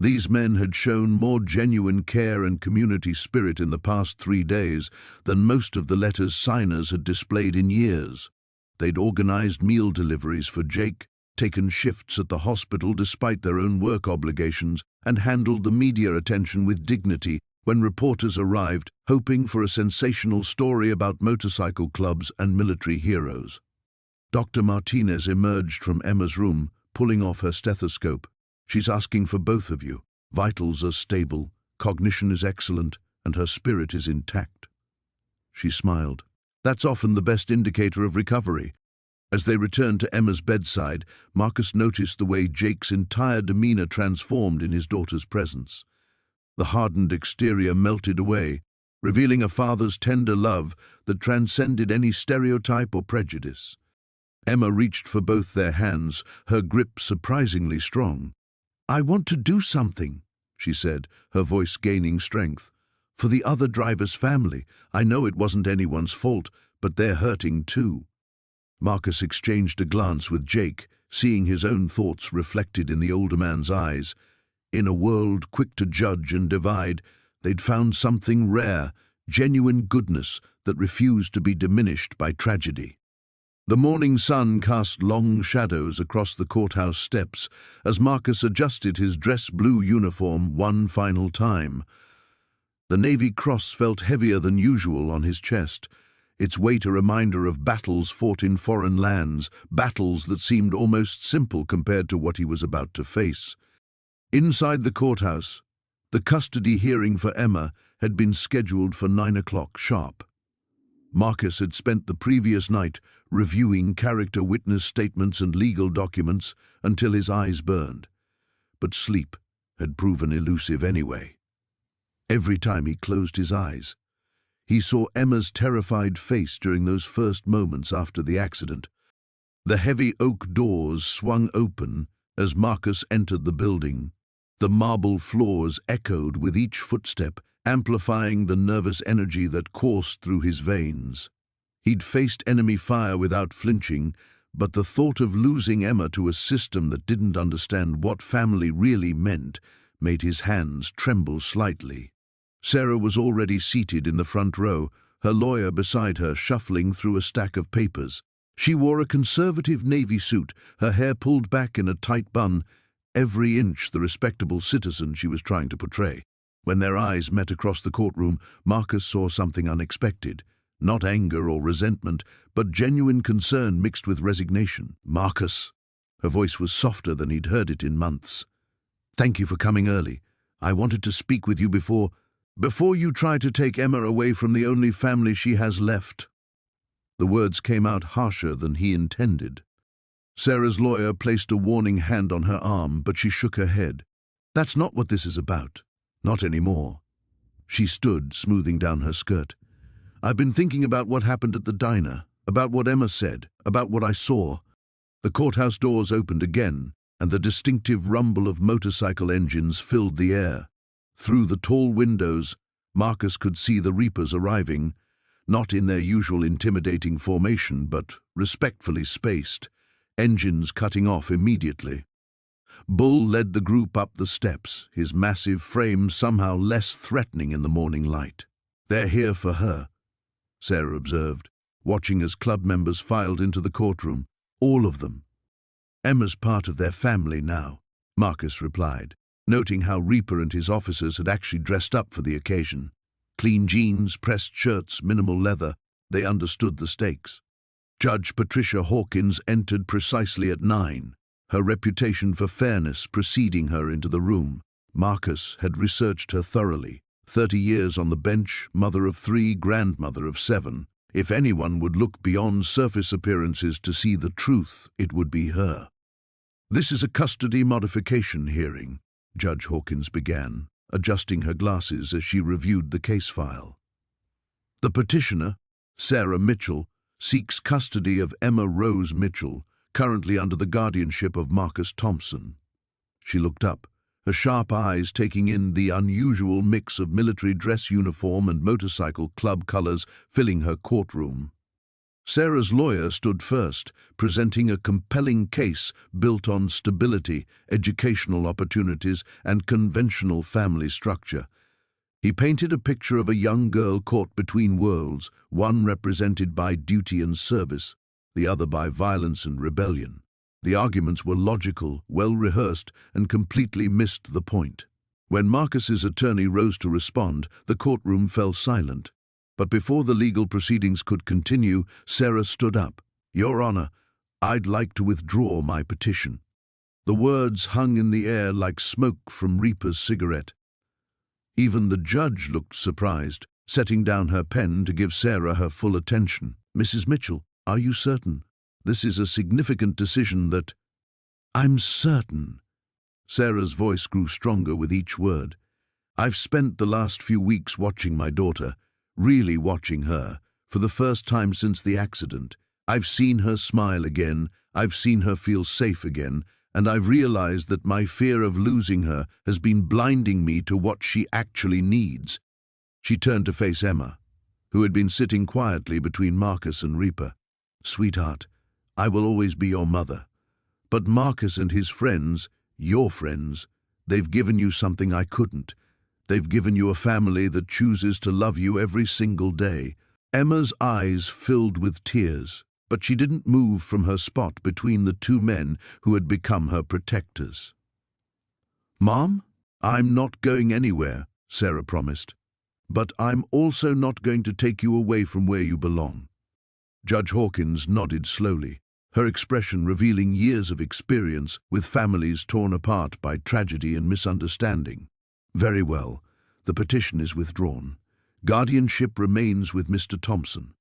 These men had shown more genuine care and community spirit in the past 3 days than most of the letter's signers had displayed in years. They'd organized meal deliveries for Jake, taken shifts at the hospital despite their own work obligations, and handled the media attention with dignity when reporters arrived, hoping for a sensational story about motorcycle clubs and military heroes. Dr. Martinez emerged from Emma's room, pulling off her stethoscope. "She's asking for both of you. Vitals are stable, cognition is excellent, and her spirit is intact." She smiled. "That's often the best indicator of recovery." As they returned to Emma's bedside, Marcus noticed the way Jake's entire demeanor transformed in his daughter's presence. The hardened exterior melted away, revealing a father's tender love that transcended any stereotype or prejudice. Emma reached for both their hands, her grip surprisingly strong. "I want to do something," she said, her voice gaining strength. "For the other driver's family. I know it wasn't anyone's fault, but they're hurting too." Marcus exchanged a glance with Jake, seeing his own thoughts reflected in the older man's eyes. In a world quick to judge and divide, they'd found something rare, genuine goodness that refused to be diminished by tragedy. The morning sun cast long shadows across the courthouse steps as Marcus adjusted his dress blue uniform one final time. The Navy Cross felt heavier than usual on his chest, its weight a reminder of battles fought in foreign lands, battles that seemed almost simple compared to what he was about to face. Inside the courthouse, the custody hearing for Emma had been scheduled for 9 o'clock sharp. Marcus had spent the previous night reviewing character witness statements and legal documents until his eyes burned. But sleep had proven elusive anyway. Every time he closed his eyes, he saw Emma's terrified face during those first moments after the accident. The heavy oak doors swung open as Marcus entered the building. The marble floors echoed with each footstep, amplifying the nervous energy that coursed through his veins. He'd faced enemy fire without flinching, but the thought of losing Emma to a system that didn't understand what family really meant made his hands tremble slightly. Sarah was already seated in the front row, her lawyer beside her shuffling through a stack of papers. She wore a conservative navy suit, her hair pulled back in a tight bun, every inch the respectable citizen she was trying to portray. When their eyes met across the courtroom, Marcus saw something unexpected. Not anger or resentment, but genuine concern mixed with resignation. "Marcus." Her voice was softer than he'd heard it in months. "Thank you for coming early. I wanted to speak with you before you try to take Emma away from the only family she has left." The words came out harsher than he intended. Sarah's lawyer placed a warning hand on her arm, but she shook her head. "That's not what this is about. Not anymore." She stood, smoothing down her skirt. "I've been thinking about what happened at the diner, about what Emma said, about what I saw." The courthouse doors opened again, and the distinctive rumble of motorcycle engines filled the air. Through the tall windows, Marcus could see the Reapers arriving, not in their usual intimidating formation, but respectfully spaced, engines cutting off immediately. Bull led the group up the steps, his massive frame somehow less threatening in the morning light. "They're here for her," Sarah observed, watching as club members filed into the courtroom. "All of them." "Emma's part of their family now," Marcus replied, noting how Reaper and his officers had actually dressed up for the occasion. Clean jeans, pressed shirts, minimal leather. They understood the stakes. Judge Patricia Hawkins entered precisely at 9, her reputation for fairness preceding her into the room. Marcus had researched her thoroughly. 30 years on the bench, mother of 3, grandmother of 7. If anyone would look beyond surface appearances to see the truth, it would be her. "This is a custody modification hearing," Judge Hawkins began, adjusting her glasses as she reviewed the case file. "The petitioner, Sarah Mitchell, seeks custody of Emma Rose Mitchell, currently under the guardianship of Marcus Thompson." She looked up, her sharp eyes taking in the unusual mix of military dress uniform and motorcycle club colors filling her courtroom. Sarah's lawyer stood first, presenting a compelling case built on stability, educational opportunities, and conventional family structure. He painted a picture of a young girl caught between worlds, one represented by duty and service, the other by violence and rebellion. The arguments were logical, well-rehearsed, and completely missed the point. When Marcus's attorney rose to respond, the courtroom fell silent. But before the legal proceedings could continue, Sarah stood up. "Your Honor, I'd like to withdraw my petition." The words hung in the air like smoke from Reaper's cigarette. Even the judge looked surprised, setting down her pen to give Sarah her full attention. "Mrs. Mitchell, are you certain? This is a significant decision that—" "I'm certain." Sarah's voice grew stronger with each word. "I've spent the last few weeks watching my daughter, really watching her, for the first time since the accident. I've seen her smile again, I've seen her feel safe again, and I've realized that my fear of losing her has been blinding me to what she actually needs." She turned to face Emma, who had been sitting quietly between Marcus and Reaper. "Sweetheart, I will always be your mother. But Marcus and his friends, your friends, they've given you something I couldn't. They've given you a family that chooses to love you every single day. Emma's eyes filled with tears, but she didn't move from her spot between the two men who had become her protectors. "Mom, I'm not going anywhere," Sarah promised. "But I'm also not going to take you away from where you belong." Judge Hawkins nodded slowly, her expression revealing years of experience with families torn apart by tragedy and misunderstanding. "Very well. The petition is withdrawn. Guardianship remains with Mr. Thompson."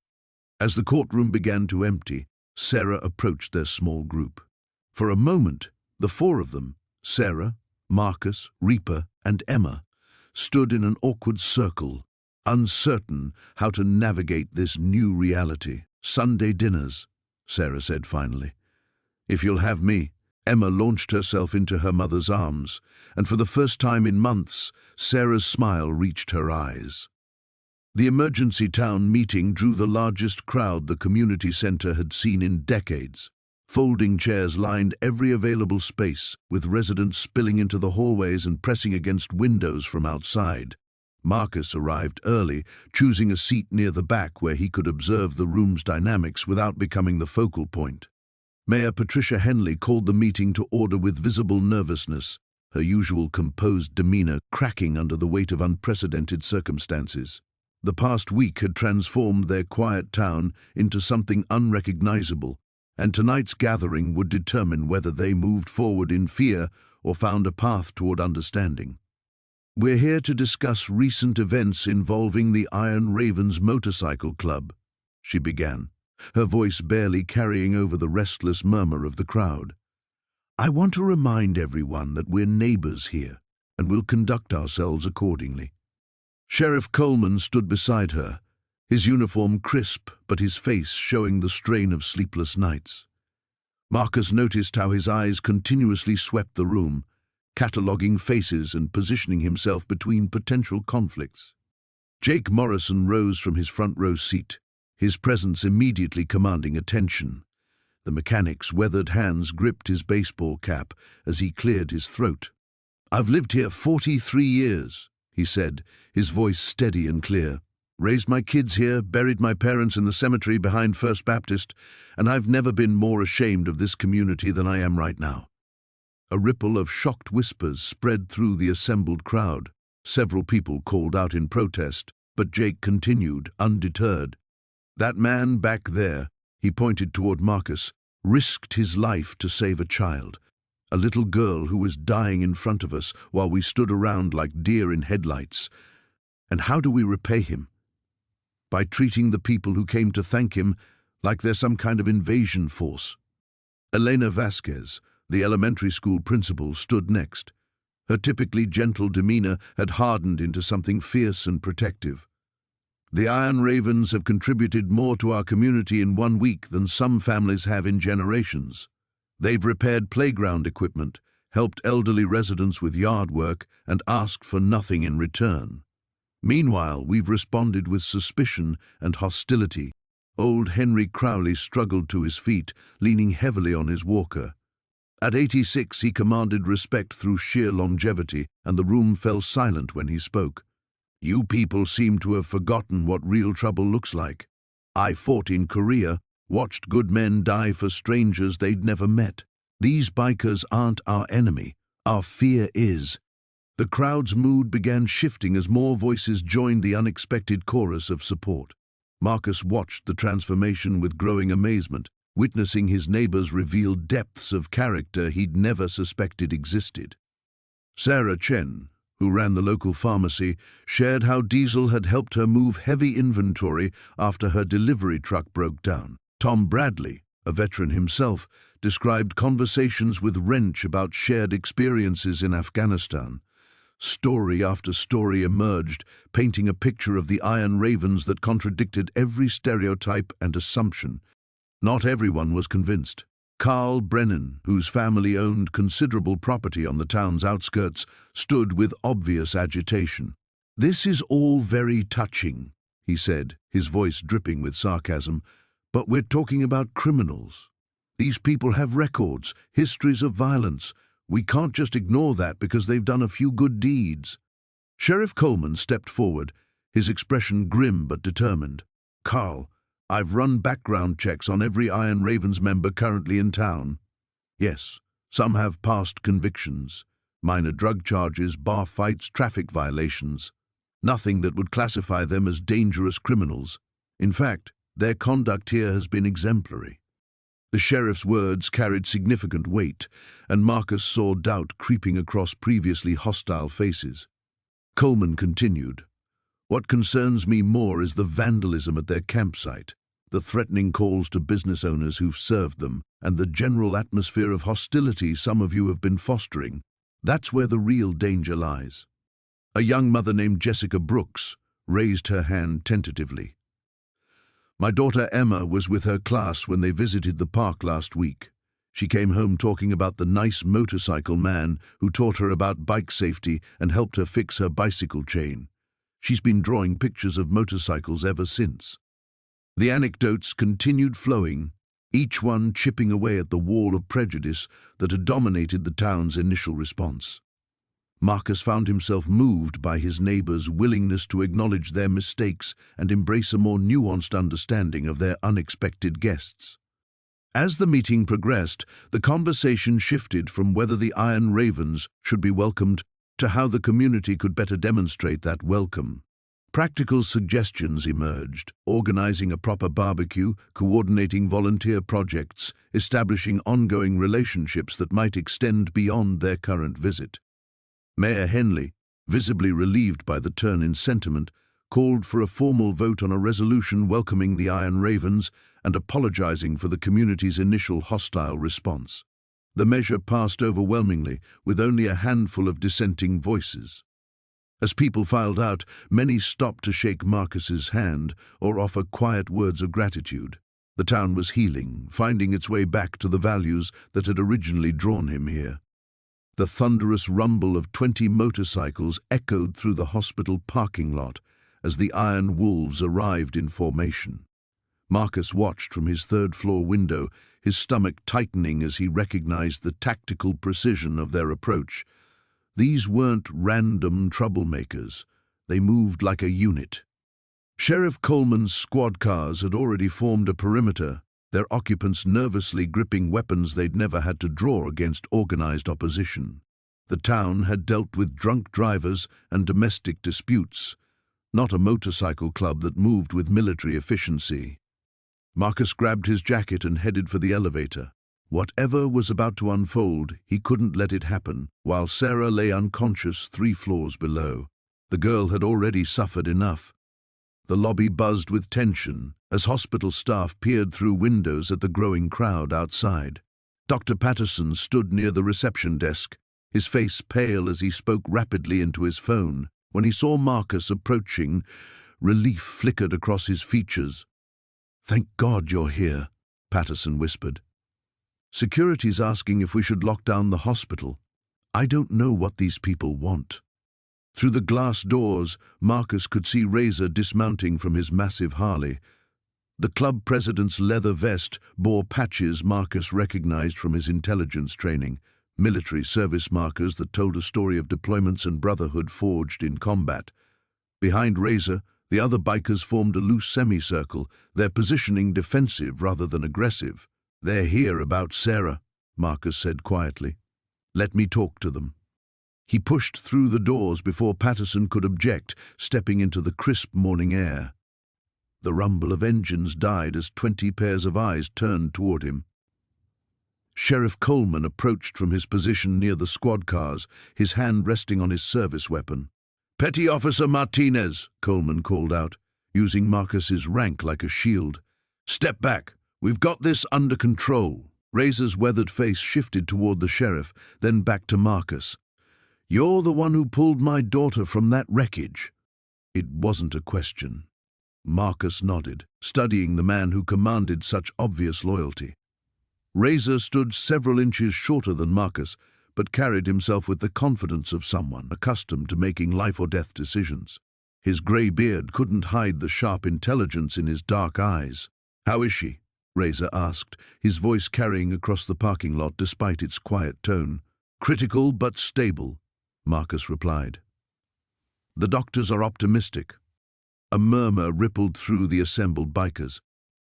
As the courtroom began to empty, Sarah approached their small group. For a moment, the four of them, Sarah, Marcus, Reaper, and Emma, stood in an awkward circle, uncertain how to navigate this new reality. "Sunday dinners," Sarah said finally. "If you'll have me." Emma launched herself into her mother's arms, and for the first time in months, Sarah's smile reached her eyes. The emergency town meeting drew the largest crowd the community center had seen in decades. Folding chairs lined every available space, with residents spilling into the hallways and pressing against windows from outside. Marcus arrived early, choosing a seat near the back where he could observe the room's dynamics without becoming the focal point. Mayor Patricia Henley called the meeting to order with visible nervousness, her usual composed demeanor cracking under the weight of unprecedented circumstances. The past week had transformed their quiet town into something unrecognizable, and tonight's gathering would determine whether they moved forward in fear or found a path toward understanding. "We're here to discuss recent events involving the Iron Ravens Motorcycle Club," she began, her voice barely carrying over the restless murmur of the crowd. "I want to remind everyone that we're neighbors here, and will conduct ourselves accordingly." Sheriff Coleman stood beside her, his uniform crisp but his face showing the strain of sleepless nights. Marcus noticed how his eyes continuously swept the room, cataloguing faces and positioning himself between potential conflicts. Jake Morrison rose from his front row seat, his presence immediately commanding attention. The mechanic's weathered hands gripped his baseball cap as he cleared his throat. "I've lived here 43 years, he said, his voice steady and clear. "Raised my kids here, buried my parents in the cemetery behind First Baptist, and I've never been more ashamed of this community than I am right now." A ripple of shocked whispers spread through the assembled crowd. Several people called out in protest, but Jake continued, undeterred. "That man back there," he pointed toward Marcus, "risked his life to save a child, a little girl who was dying in front of us while we stood around like deer in headlights. And how do we repay him? By treating the people who came to thank him like they're some kind of invasion force." Elena Vasquez, the elementary school principal, stood next. Her typically gentle demeanor had hardened into something fierce and protective. "The Iron Ravens have contributed more to our community in 1 week than some families have in generations. They've repaired playground equipment, helped elderly residents with yard work, and asked for nothing in return. Meanwhile, we've responded with suspicion and hostility." Old Henry Crowley struggled to his feet, leaning heavily on his walker. At 86, he commanded respect through sheer longevity, and the room fell silent when he spoke. "You people seem to have forgotten what real trouble looks like. I fought in Korea, watched good men die for strangers they'd never met. These bikers aren't our enemy. Our fear is." The crowd's mood began shifting as more voices joined the unexpected chorus of support. Marcus watched the transformation with growing amazement, witnessing his neighbors reveal depths of character he'd never suspected existed. Sarah Chen, who ran the local pharmacy, shared how diesel had helped her move heavy inventory after her delivery truck broke down. Tom Bradley, a veteran himself, described conversations with Wrench about shared experiences in Afghanistan. Story after story emerged, painting a picture of the Iron Ravens that contradicted every stereotype and assumption. Not everyone was convinced. Carl Brennan, whose family owned considerable property on the town's outskirts, stood with obvious agitation. "This is all very touching," he said, his voice dripping with sarcasm, "but we're talking about criminals. These people have records, histories of violence. We can't just ignore that because they've done a few good deeds." Sheriff Coleman stepped forward, his expression grim but determined. Carl, I've run background checks on every Iron Ravens member currently in town. Yes, some have past convictions, minor drug charges, bar fights, traffic violations. Nothing that would classify them as dangerous criminals. In fact, their conduct here has been exemplary. The sheriff's words carried significant weight, and Marcus saw doubt creeping across previously hostile faces. Coleman continued, "What concerns me more is the vandalism at their campsite, the threatening calls to business owners who've served them, and the general atmosphere of hostility some of you have been fostering. That's where the real danger lies." A young mother named Jessica Brooks raised her hand tentatively. "My daughter Emma was with her class when they visited the park last week. She came home talking about the nice motorcycle man who taught her about bike safety and helped her fix her bicycle chain. She's been drawing pictures of motorcycles ever since." The anecdotes continued flowing, each one chipping away at the wall of prejudice that had dominated the town's initial response. Marcus found himself moved by his neighbors' willingness to acknowledge their mistakes and embrace a more nuanced understanding of their unexpected guests. As the meeting progressed, the conversation shifted from whether the Iron Ravens should be welcomed to how the community could better demonstrate that welcome. Practical suggestions emerged: organizing a proper barbecue, coordinating volunteer projects, establishing ongoing relationships that might extend beyond their current visit. Mayor Henley, visibly relieved by the turn in sentiment, called for a formal vote on a resolution welcoming the Iron Ravens and apologizing for the community's initial hostile response. The measure passed overwhelmingly, with only a handful of dissenting voices. As people filed out, many stopped to shake Marcus's hand or offer quiet words of gratitude. The town was healing, finding its way back to the values that had originally drawn him here. The thunderous rumble of 20 motorcycles echoed through the hospital parking lot as the Iron Wolves arrived in formation. Marcus watched from his third-floor window, his stomach tightening as he recognized the tactical precision of their approach. These weren't random troublemakers. They moved like a unit. Sheriff Coleman's squad cars had already formed a perimeter, their occupants nervously gripping weapons they'd never had to draw against organized opposition. The town had dealt with drunk drivers and domestic disputes, not a motorcycle club that moved with military efficiency. Marcus grabbed his jacket and headed for the elevator. Whatever was about to unfold, he couldn't let it happen, while Sarah lay unconscious 3 floors below. The girl had already suffered enough. The lobby buzzed with tension as hospital staff peered through windows at the growing crowd outside. Dr. Patterson stood near the reception desk, his face pale as he spoke rapidly into his phone. When he saw Marcus approaching, relief flickered across his features. "Thank God you're here," Patterson whispered. "Security's asking if we should lock down the hospital. I don't know what these people want." Through the glass doors, Marcus could see Razor dismounting from his massive Harley. The club president's leather vest bore patches Marcus recognized from his intelligence training, military service markers that told a story of deployments and brotherhood forged in combat. Behind Razor, the other bikers formed a loose semicircle, their positioning defensive rather than aggressive. "They're here about Sarah," Marcus said quietly. "Let me talk to them." He pushed through the doors before Patterson could object, stepping into the crisp morning air. The rumble of engines died as 20 pairs of eyes turned toward him. Sheriff Coleman approached from his position near the squad cars, his hand resting on his service weapon. "Petty Officer Martinez," Coleman called out, using Marcus's rank like a shield. "Step back. We've got this under control." Razor's weathered face shifted toward the sheriff, then back to Marcus. "You're the one who pulled my daughter from that wreckage." It wasn't a question. Marcus nodded, studying the man who commanded such obvious loyalty. Razor stood several inches shorter than Marcus, but carried himself with the confidence of someone accustomed to making life-or-death decisions. His grey beard couldn't hide the sharp intelligence in his dark eyes. "How is she?" Razor asked, his voice carrying across the parking lot despite its quiet tone. "Critical but stable," Marcus replied. "The doctors are optimistic." A murmur rippled through the assembled bikers.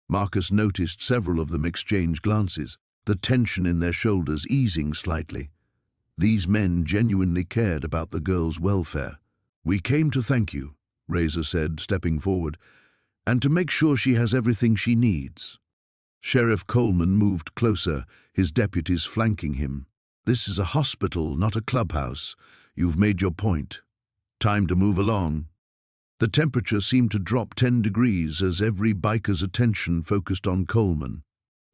Marcus noticed several of them exchange glances, the tension in their shoulders easing slightly. These men genuinely cared about the girl's welfare. "We came to thank you," Razor said, stepping forward, "and to make sure she has everything she needs." Sheriff Coleman moved closer, his deputies flanking him. "This is a hospital, not a clubhouse. You've made your point. Time to move along." The temperature seemed to drop 10 degrees as every biker's attention focused on Coleman.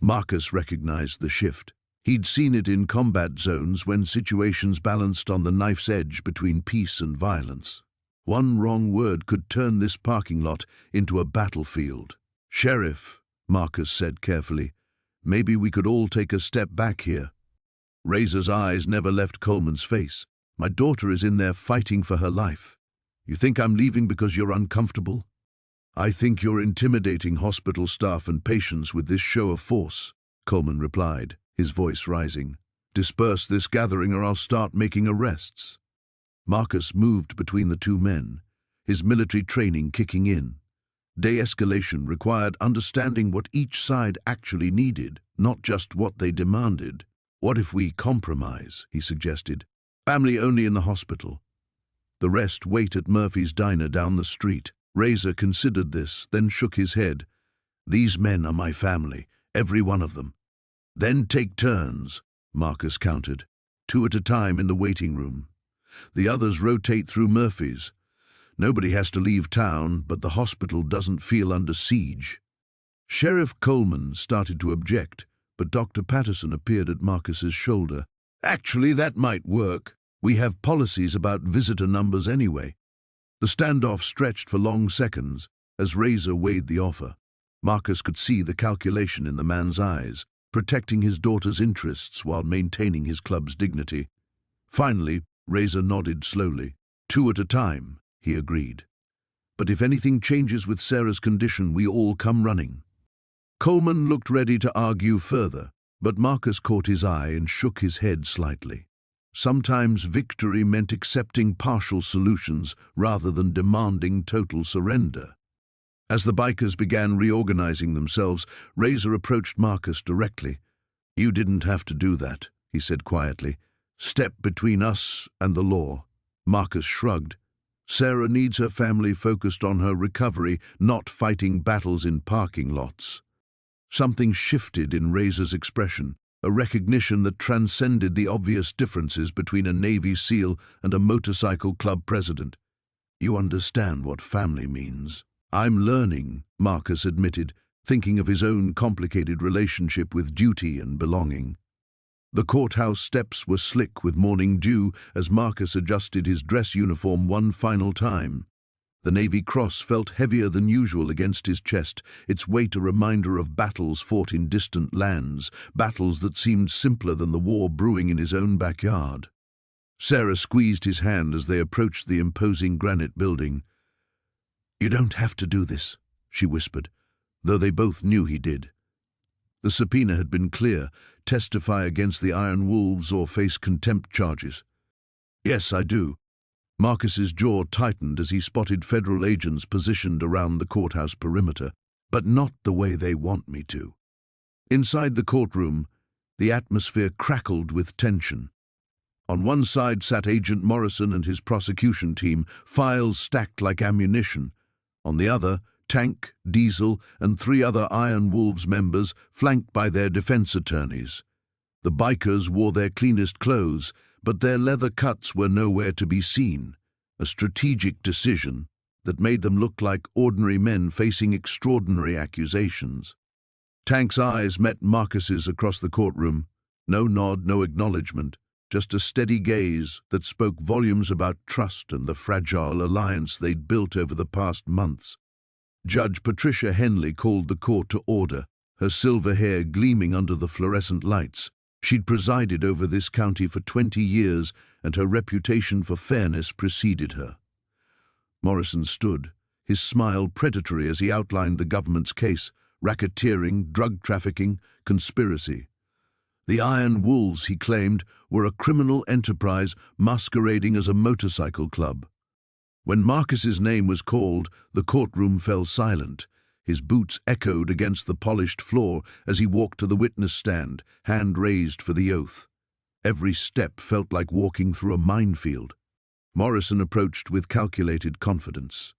Marcus recognized the shift. He'd seen it in combat zones when situations balanced on the knife's edge between peace and violence. One wrong word could turn this parking lot into a battlefield. "Sheriff," Marcus said carefully, "maybe we could all take a step back here." Razor's eyes never left Coleman's face. "My daughter is in there fighting for her life. You think I'm leaving because you're uncomfortable?" "I think you're intimidating hospital staff and patients with this show of force," Coleman replied, his voice rising. "Disperse this gathering or I'll start making arrests." Marcus moved between the two men, his military training kicking in. De-escalation required understanding what each side actually needed, not just what they demanded. "What if we compromise?" he suggested. "Family only in the hospital. The rest wait at Murphy's diner down the street." Razor considered this, then shook his head. "These men are my family, every one of them." "Then take turns," Marcus countered, "2 at a time in the waiting room. The others rotate through Murphy's. Nobody has to leave town, but the hospital doesn't feel under siege." Sheriff Coleman started to object, but Dr. Patterson appeared at Marcus's shoulder. "Actually, that might work. We have policies about visitor numbers anyway." The standoff stretched for long seconds as Razor weighed the offer. Marcus could see the calculation in the man's eyes, protecting his daughter's interests while maintaining his club's dignity. Finally, Razor nodded slowly. 2 at a time," he agreed. "But if anything changes with Sarah's condition, we all come running." Coleman looked ready to argue further, but Marcus caught his eye and shook his head slightly. Sometimes victory meant accepting partial solutions rather than demanding total surrender. As the bikers began reorganizing themselves, Razor approached Marcus directly. "You didn't have to do that," he said quietly. "Step between us and the law." Marcus shrugged. "Sarah needs her family focused on her recovery, not fighting battles in parking lots." Something shifted in Razor's expression, a recognition that transcended the obvious differences between a Navy SEAL and a motorcycle club president. "You understand what family means." "I'm learning," Marcus admitted, thinking of his own complicated relationship with duty and belonging. The courthouse steps were slick with morning dew as Marcus adjusted his dress uniform one final time. The Navy Cross felt heavier than usual against his chest, its weight a reminder of battles fought in distant lands, battles that seemed simpler than the war brewing in his own backyard. Sarah squeezed his hand as they approached the imposing granite building. "You don't have to do this," she whispered, though they both knew he did. The subpoena had been clear: testify against the Iron Wolves or face contempt charges. "Yes, I do." Marcus's jaw tightened as he spotted federal agents positioned around the courthouse perimeter, "but not the way they want me to." Inside the courtroom, the atmosphere crackled with tension. On one side sat Agent Morrison and his prosecution team, files stacked like ammunition. On the other, Tank, Diesel, and 3 other Iron Wolves members, flanked by their defense attorneys. The bikers wore their cleanest clothes, but their leather cuts were nowhere to be seen, a strategic decision that made them look like ordinary men facing extraordinary accusations. Tank's eyes met Marcus's across the courtroom. No nod, no acknowledgement, just a steady gaze that spoke volumes about trust and the fragile alliance they'd built over the past months. Judge Patricia Henley called the court to order, her silver hair gleaming under the fluorescent lights. She'd presided over this county for 20 years, and her reputation for fairness preceded her. Morrison stood, his smile predatory as he outlined the government's case: racketeering, drug trafficking, conspiracy. The Iron Wolves, he claimed, were a criminal enterprise masquerading as a motorcycle club. When Marcus's name was called, the courtroom fell silent. His boots echoed against the polished floor as he walked to the witness stand, hand raised for the oath. Every step felt like walking through a minefield. Morrison approached with calculated confidence.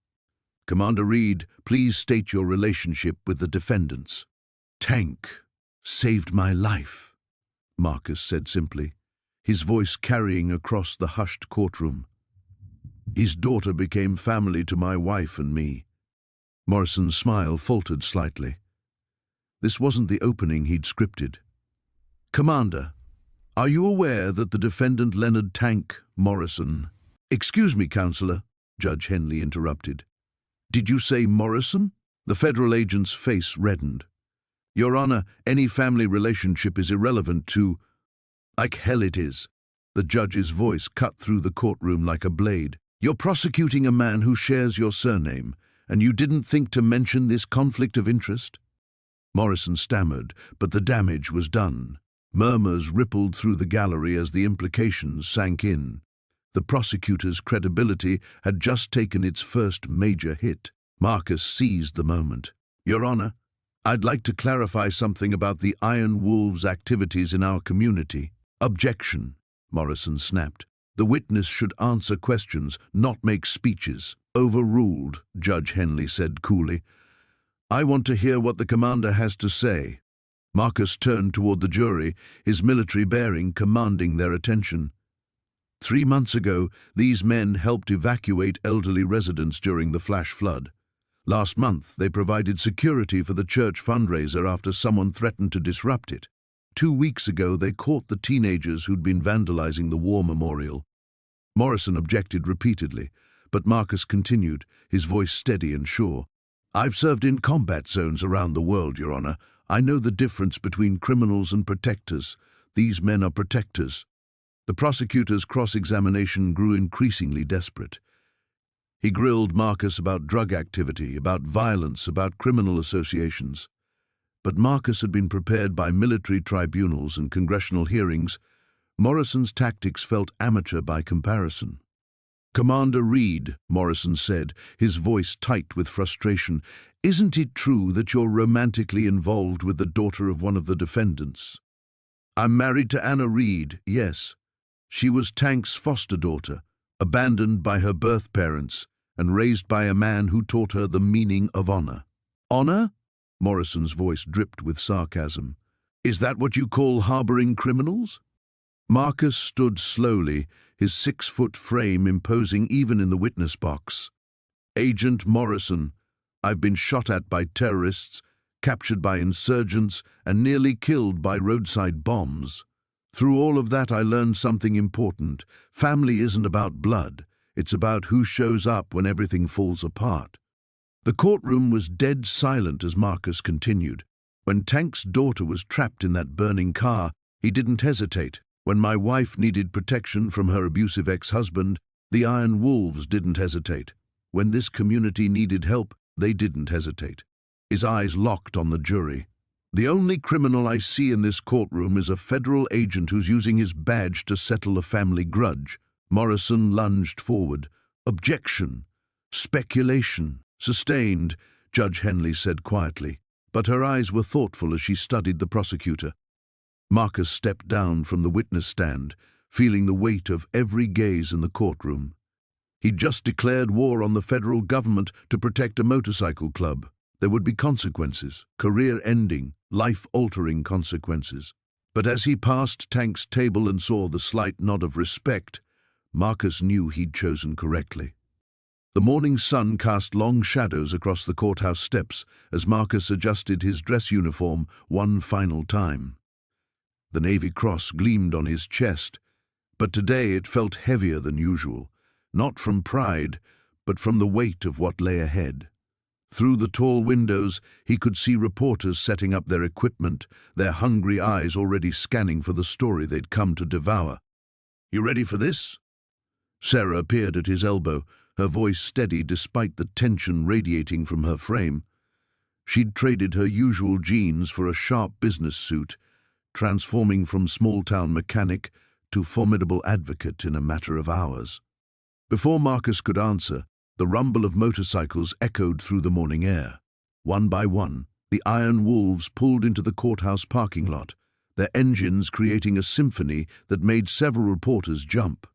"Commander Reed, please state your relationship with the defendants." "Tank saved my life," Marcus said simply, his voice carrying across the hushed courtroom. "His daughter became family to my wife and me." Morrison's smile faltered slightly. This wasn't the opening he'd scripted. "Commander, are you aware that the defendant Leonard Tank Morrison—" "Excuse me, Counselor," Judge Henley interrupted. "Did you say Morrison?" The federal agent's face reddened. "Your Honor, any family relationship is irrelevant to—" "Like hell it is." The judge's voice cut through the courtroom like a blade. "You're prosecuting a man who shares your surname, and you didn't think to mention this conflict of interest?" Morrison stammered, but the damage was done. Murmurs rippled through the gallery as the implications sank in. The prosecutor's credibility had just taken its first major hit. Marcus seized the moment. "Your Honor, I'd like to clarify something about the Iron Wolves' activities in our community." "Objection," Morrison snapped. "The witness should answer questions, not make speeches." "Overruled," Judge Henley said coolly. "I want to hear what the commander has to say." Marcus turned toward the jury, his military bearing commanding their attention. 3 months ago, these men helped evacuate elderly residents during the flash flood. Last month, they provided security for the church fundraiser after someone threatened to disrupt it. 2 weeks ago, they caught the teenagers who'd been vandalizing the war memorial. Morrison objected repeatedly, but Marcus continued, his voice steady and sure. "I've served in combat zones around the world, Your Honor. I know the difference between criminals and protectors. These men are protectors." The prosecutor's cross-examination grew increasingly desperate. He grilled Marcus about drug activity, about violence, about criminal associations. But Marcus had been prepared by military tribunals and congressional hearings. Morrison's tactics felt amateur by comparison. "Commander Reed," Morrison said, his voice tight with frustration, "isn't it true that you're romantically involved with the daughter of one of the defendants?" "I'm married to Anna Reed, yes. She was Tank's foster daughter, abandoned by her birth parents and raised by a man who taught her the meaning of honor." "Honor?" Morrison's voice dripped with sarcasm. "Is that what you call harboring criminals?" Marcus stood slowly, his 6-foot frame imposing even in the witness box. "Agent Morrison, I've been shot at by terrorists, captured by insurgents, and nearly killed by roadside bombs. Through all of that, I learned something important. Family isn't about blood. It's about who shows up when everything falls apart." The courtroom was dead silent as Marcus continued. "When Tank's daughter was trapped in that burning car, he didn't hesitate. When my wife needed protection from her abusive ex-husband, the Iron Wolves didn't hesitate. When this community needed help, they didn't hesitate." His eyes locked on the jury. "The only criminal I see in this courtroom is a federal agent who's using his badge to settle a family grudge." Morrison lunged forward. "Objection. Speculation. Sustained," Judge Henley said quietly, but her eyes were thoughtful as she studied the prosecutor. Marcus stepped down from the witness stand, feeling the weight of every gaze in the courtroom. He'd just declared war on the federal government to protect a motorcycle club. There would be consequences, career-ending, life-altering consequences. But as he passed Tank's table and saw the slight nod of respect, Marcus knew he'd chosen correctly. The morning sun cast long shadows across the courthouse steps as Marcus adjusted his dress uniform one final time. The Navy Cross gleamed on his chest, but today it felt heavier than usual, not from pride, but from the weight of what lay ahead. Through the tall windows, he could see reporters setting up their equipment, their hungry eyes already scanning for the story they'd come to devour. "You ready for this?" Sarah appeared at his elbow, her voice steady despite the tension radiating from her frame. She'd traded her usual jeans for a sharp business suit, transforming from small-town mechanic to formidable advocate in a matter of hours. Before Marcus could answer, The rumble of motorcycles echoed through the morning air. One by one, the iron wolves pulled into the courthouse parking lot, their engines creating a symphony that made several reporters jump.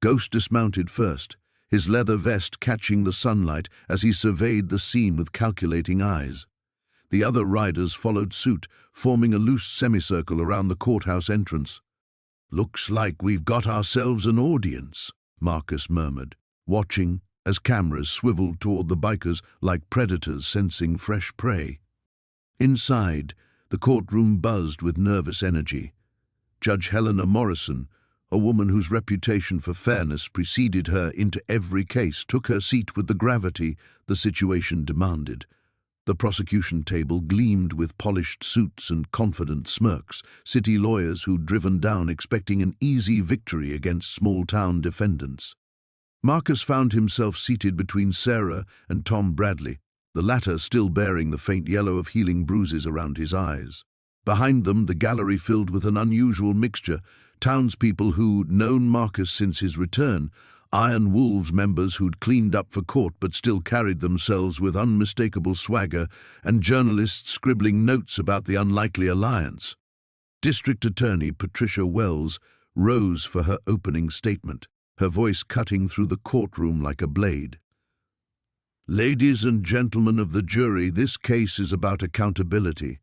Ghost dismounted first, his leather vest catching the sunlight as he surveyed the scene with calculating eyes. The other riders followed suit, forming a loose semicircle around the courthouse entrance. "Looks like we've got ourselves an audience," Marcus murmured, watching as cameras swiveled toward the bikers like predators sensing fresh prey. Inside, the courtroom buzzed with nervous energy. Judge Helena Morrison, a woman whose reputation for fairness preceded her into every case, took her seat with the gravity the situation demanded. The prosecution table gleamed with polished suits and confident smirks, city lawyers who'd driven down expecting an easy victory against small-town defendants. Marcus found himself seated between Sarah and Tom Bradley, the latter still bearing the faint yellow of healing bruises around his eyes. Behind them, the gallery filled with an unusual mixture, townspeople who'd known Marcus since his return, Iron Wolves members who'd cleaned up for court but still carried themselves with unmistakable swagger, and journalists scribbling notes about the unlikely alliance. District Attorney Patricia Wells rose for her opening statement, her voice cutting through the courtroom like a blade. "Ladies and gentlemen of the jury, this case is about accountability.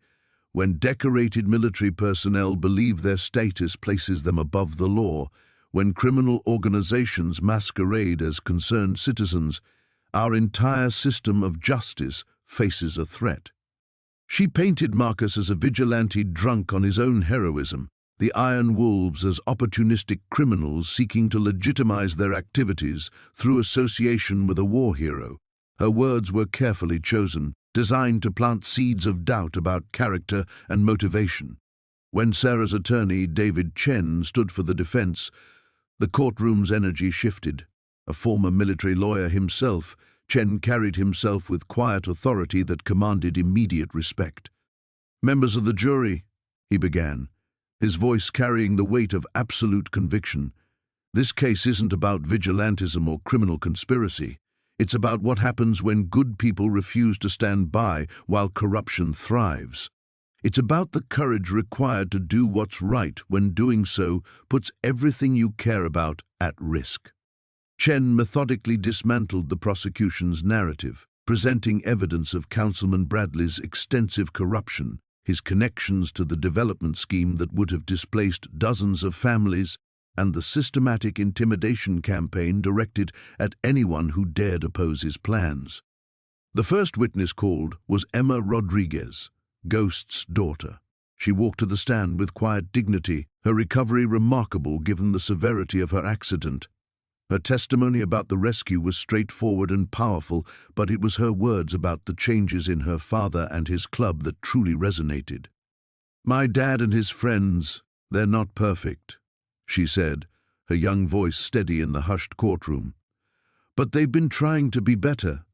When decorated military personnel believe their status places them above the law, when criminal organizations masquerade as concerned citizens, our entire system of justice faces a threat." She painted Marcus as a vigilante drunk on his own heroism, the Iron Wolves as opportunistic criminals seeking to legitimize their activities through association with a war hero. Her words were carefully chosen, designed to plant seeds of doubt about character and motivation. When Sarah's attorney, David Chen, stood for the defense, the courtroom's energy shifted. A former military lawyer himself, Chen carried himself with quiet authority that commanded immediate respect. "Members of the jury," he began, his voice carrying the weight of absolute conviction, "this case isn't about vigilantism or criminal conspiracy. It's about what happens when good people refuse to stand by while corruption thrives. It's about the courage required to do what's right when doing so puts everything you care about at risk." Chen methodically dismantled the prosecution's narrative, presenting evidence of Councilman Bradley's extensive corruption, his connections to the development scheme that would have displaced dozens of families, and the systematic intimidation campaign directed at anyone who dared oppose his plans. The first witness called was Emma Rodriguez, Ghost's daughter. She walked to the stand with quiet dignity, her recovery remarkable given the severity of her accident. Her testimony about the rescue was straightforward and powerful, but it was her words about the changes in her father and his club that truly resonated. "My dad and his friends, they're not perfect," she said, her young voice steady in the hushed courtroom. "But they've been trying to be better.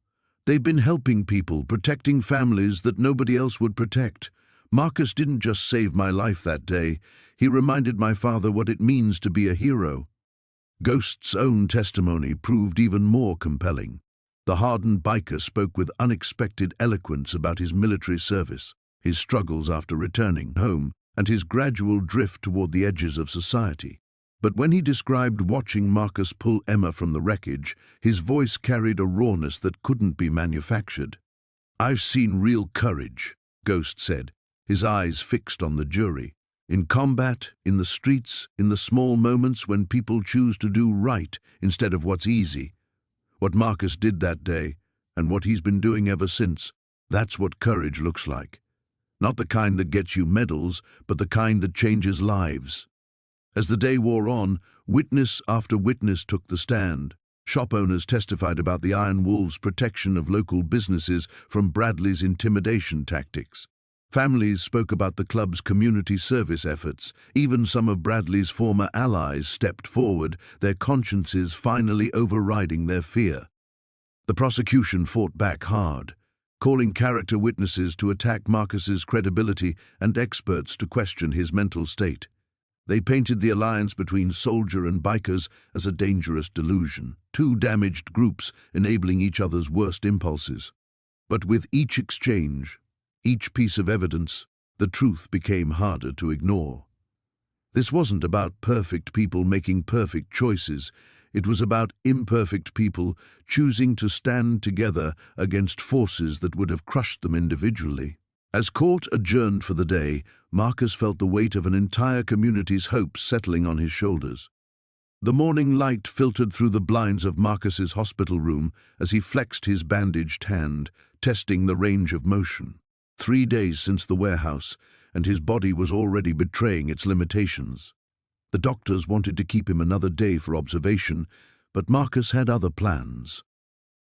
They've been helping people, protecting families that nobody else would protect. Marcus didn't just save my life that day. He reminded my father what it means to be a hero." Ghost's own testimony proved even more compelling. The hardened biker spoke with unexpected eloquence about his military service, his struggles after returning home, and his gradual drift toward the edges of society. But when he described watching Marcus pull Emma from the wreckage, his voice carried a rawness that couldn't be manufactured. "I've seen real courage," Ghost said, his eyes fixed on the jury. "In combat, in the streets, in the small moments when people choose to do right instead of what's easy. What Marcus did that day, and what he's been doing ever since, that's what courage looks like. Not the kind that gets you medals, but the kind that changes lives." As the day wore on, witness after witness took the stand. Shop owners testified about the Iron Wolves' protection of local businesses from Bradley's intimidation tactics. Families spoke about the club's community service efforts. Even some of Bradley's former allies stepped forward, their consciences finally overriding their fear. The prosecution fought back hard, calling character witnesses to attack Marcus's credibility and experts to question his mental state. They painted the alliance between soldier and bikers as a dangerous delusion, two damaged groups enabling each other's worst impulses. But with each exchange, each piece of evidence, the truth became harder to ignore. This wasn't about perfect people making perfect choices. It was about imperfect people choosing to stand together against forces that would have crushed them individually. As court adjourned for the day, Marcus felt the weight of an entire community's hopes settling on his shoulders. The morning light filtered through the blinds of Marcus's hospital room as he flexed his bandaged hand, testing the range of motion. 3 days since the warehouse, and his body was already betraying its limitations. The doctors wanted to keep him another day for observation, but Marcus had other plans.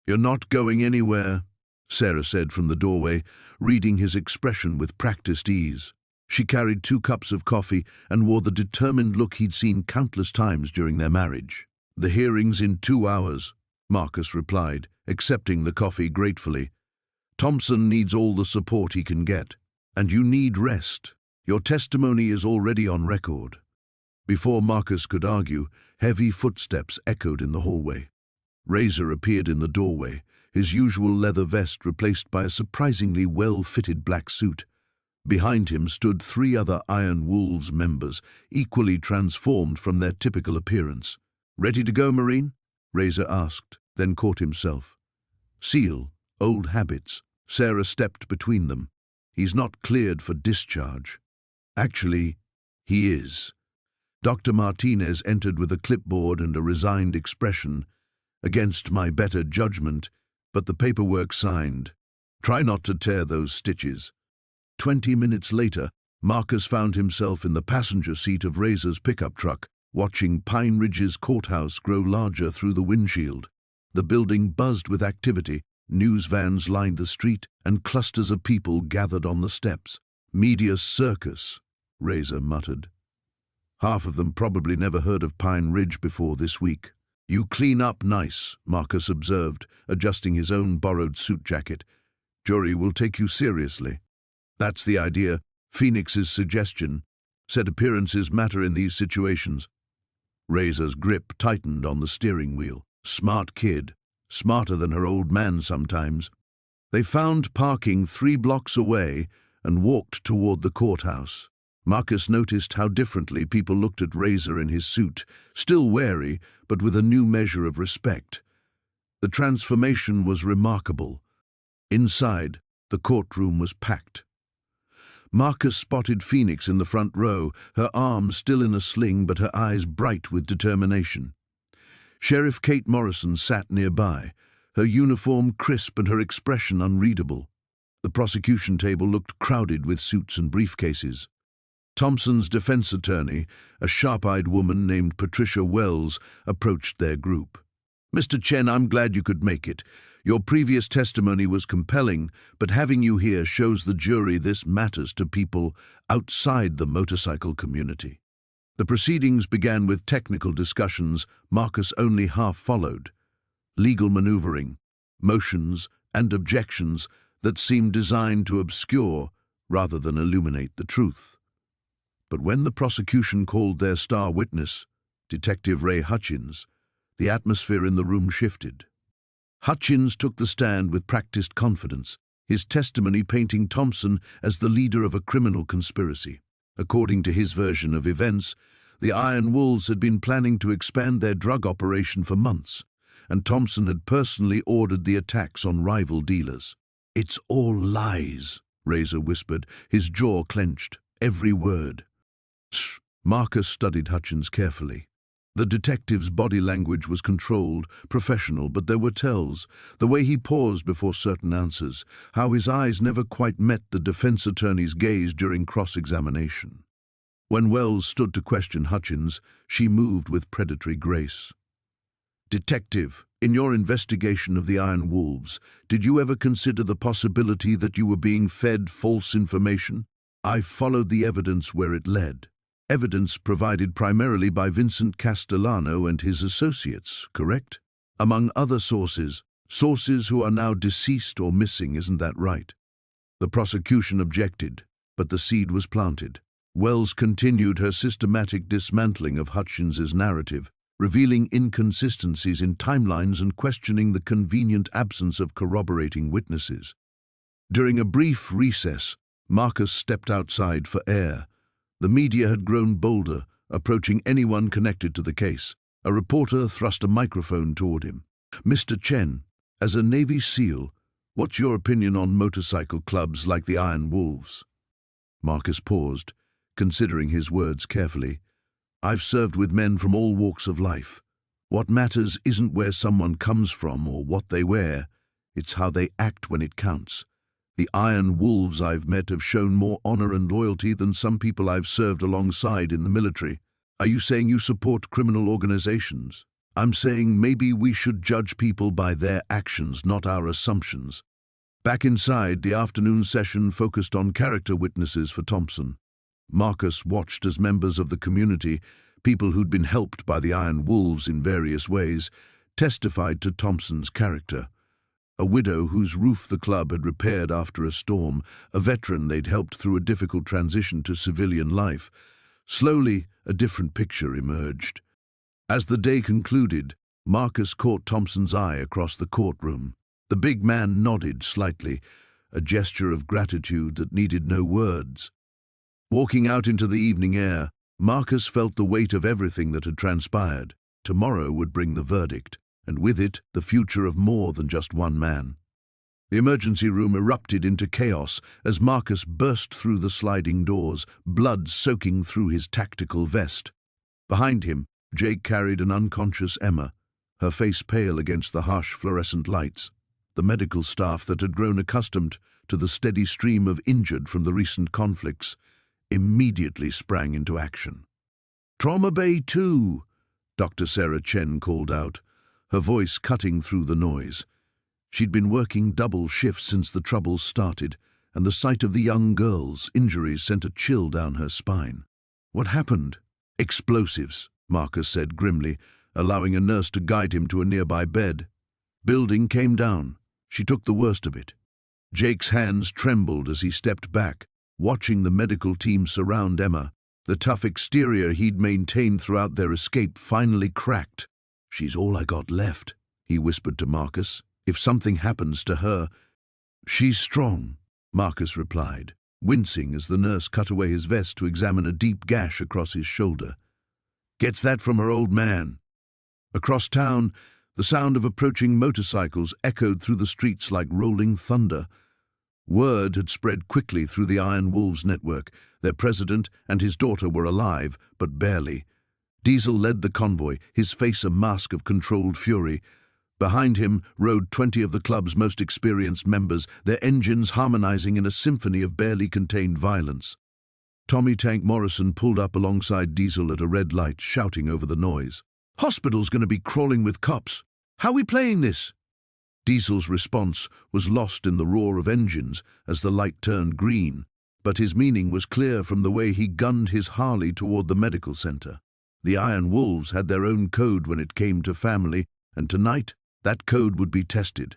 "You're not going anywhere," Sarah said from the doorway, reading his expression with practiced ease. She carried 2 cups of coffee and wore the determined look he'd seen countless times during their marriage. "The hearing's in 2 hours," Marcus replied, accepting the coffee gratefully. "Thompson needs all the support he can get, and you need rest. Your testimony is already on record." Before Marcus could argue, heavy footsteps echoed in the hallway. Razor appeared in the doorway, his usual leather vest replaced by a surprisingly well-fitted black suit. Behind him stood 3 other Iron Wolves members, equally transformed from their typical appearance. "Ready to go, Marine?" Razor asked, then caught himself. "Seal, old habits." Sarah stepped between them. "He's not cleared for discharge." "Actually, he is." Dr. Martinez entered with a clipboard and a resigned expression. "Against my better judgment, but the paperwork signed. Try not to tear those stitches." 20 minutes later, Marcus found himself in the passenger seat of Razor's pickup truck, watching Pine Ridge's courthouse grow larger through the windshield. The building buzzed with activity, news vans lined the street, and clusters of people gathered on the steps. "Media circus," Razor muttered. "Half of them probably never heard of Pine Ridge before this week." "You clean up nice," Marcus observed, adjusting his own borrowed suit jacket. "Jury will take you seriously." "That's the idea. Phoenix's suggestion. Said appearances matter in these situations." Razor's grip tightened on the steering wheel. Smart kid. Smarter than her old man sometimes. They found parking 3 blocks away and walked toward the courthouse. Marcus noticed how differently people looked at Razor in his suit, still wary, but with a new measure of respect. The transformation was remarkable. Inside, the courtroom was packed. Marcus spotted Phoenix in the front row, her arm still in a sling but her eyes bright with determination. Sheriff Kate Morrison sat nearby, her uniform crisp and her expression unreadable. The prosecution table looked crowded with suits and briefcases. Thompson's defense attorney, a sharp-eyed woman named Patricia Wells, approached their group. "Mr. Chen, I'm glad you could make it. Your previous testimony was compelling, but having you here shows the jury this matters to people outside the motorcycle community." The proceedings began with technical discussions Marcus only half followed. Legal maneuvering, motions, and objections that seemed designed to obscure rather than illuminate the truth. But when the prosecution called their star witness, Detective Ray Hutchins, the atmosphere in the room shifted. Hutchins took the stand with practiced confidence, his testimony painting Thompson as the leader of a criminal conspiracy. According to his version of events, the Iron Wolves had been planning to expand their drug operation for months, and Thompson had personally ordered the attacks on rival dealers. "It's all lies," Razor whispered, his jaw clenched, every word. "Shh." Marcus studied Hutchins carefully. The detective's body language was controlled, professional, but there were tells. The way he paused before certain answers, how his eyes never quite met the defense attorney's gaze during cross-examination. When Wells stood to question Hutchins, she moved with predatory grace. "Detective, in your investigation of the Iron Wolves, did you ever consider the possibility that you were being fed false information?" "I followed the evidence where it led." "Evidence provided primarily by Vincent Castellano and his associates, correct? Among other sources who are now deceased or missing, isn't that right?" The prosecution objected, but the seed was planted. Wells continued her systematic dismantling of Hutchins's narrative, revealing inconsistencies in timelines and questioning the convenient absence of corroborating witnesses. During a brief recess, Marcus stepped outside for air. The media had grown bolder, approaching anyone connected to the case. A reporter thrust a microphone toward him. "Mr. Chen, as a Navy SEAL, what's your opinion on motorcycle clubs like the Iron Wolves?" Marcus paused, considering his words carefully. "I've served with men from all walks of life. What matters isn't where someone comes from or what they wear, it's how they act when it counts. The Iron Wolves I've met have shown more honor and loyalty than some people I've served alongside in the military." "Are you saying you support criminal organizations?" "I'm saying maybe we should judge people by their actions, not our assumptions." Back inside, the afternoon session focused on character witnesses for Thompson. Marcus watched as members of the community, people who'd been helped by the Iron Wolves in various ways, testified to Thompson's character. A widow whose roof the club had repaired after a storm, a veteran they'd helped through a difficult transition to civilian life. Slowly, a different picture emerged. As the day concluded, Marcus caught Thompson's eye across the courtroom. The big man nodded slightly, a gesture of gratitude that needed no words. Walking out into the evening air, Marcus felt the weight of everything that had transpired. Tomorrow would bring the verdict, and with it, the future of more than just one man. The emergency room erupted into chaos as Marcus burst through the sliding doors, blood soaking through his tactical vest. Behind him, Jake carried an unconscious Emma, her face pale against the harsh fluorescent lights. The medical staff that had grown accustomed to the steady stream of injured from the recent conflicts immediately sprang into action. "Trauma Bay 2, Dr. Sarah Chen called out, her voice cutting through the noise. She'd been working double shifts since the troubles started, and the sight of the young girl's injuries sent a chill down her spine. "What happened?" "Explosives," Marcus said grimly, allowing a nurse to guide him to a nearby bed. "Building came down. She took the worst of it." Jake's hands trembled as he stepped back, watching the medical team surround Emma. The tough exterior he'd maintained throughout their escape finally cracked. "She's all I got left," he whispered to Marcus. "If something happens to her—" "She's strong," Marcus replied, wincing as the nurse cut away his vest to examine a deep gash across his shoulder. "Gets that from her old man." Across town, the sound of approaching motorcycles echoed through the streets like rolling thunder. Word had spread quickly through the Iron Wolves network. Their president and his daughter were alive, but barely. Diesel led the convoy, his face a mask of controlled fury. Behind him rode 20 of the club's most experienced members, their engines harmonizing in a symphony of barely contained violence. Tommy Tank Morrison pulled up alongside Diesel at a red light, shouting over the noise. "Hospital's going to be crawling with cops. How are we playing this?" Diesel's response was lost in the roar of engines as the light turned green, but his meaning was clear from the way he gunned his Harley toward the medical center. The Iron Wolves had their own code when it came to family, and tonight that code would be tested.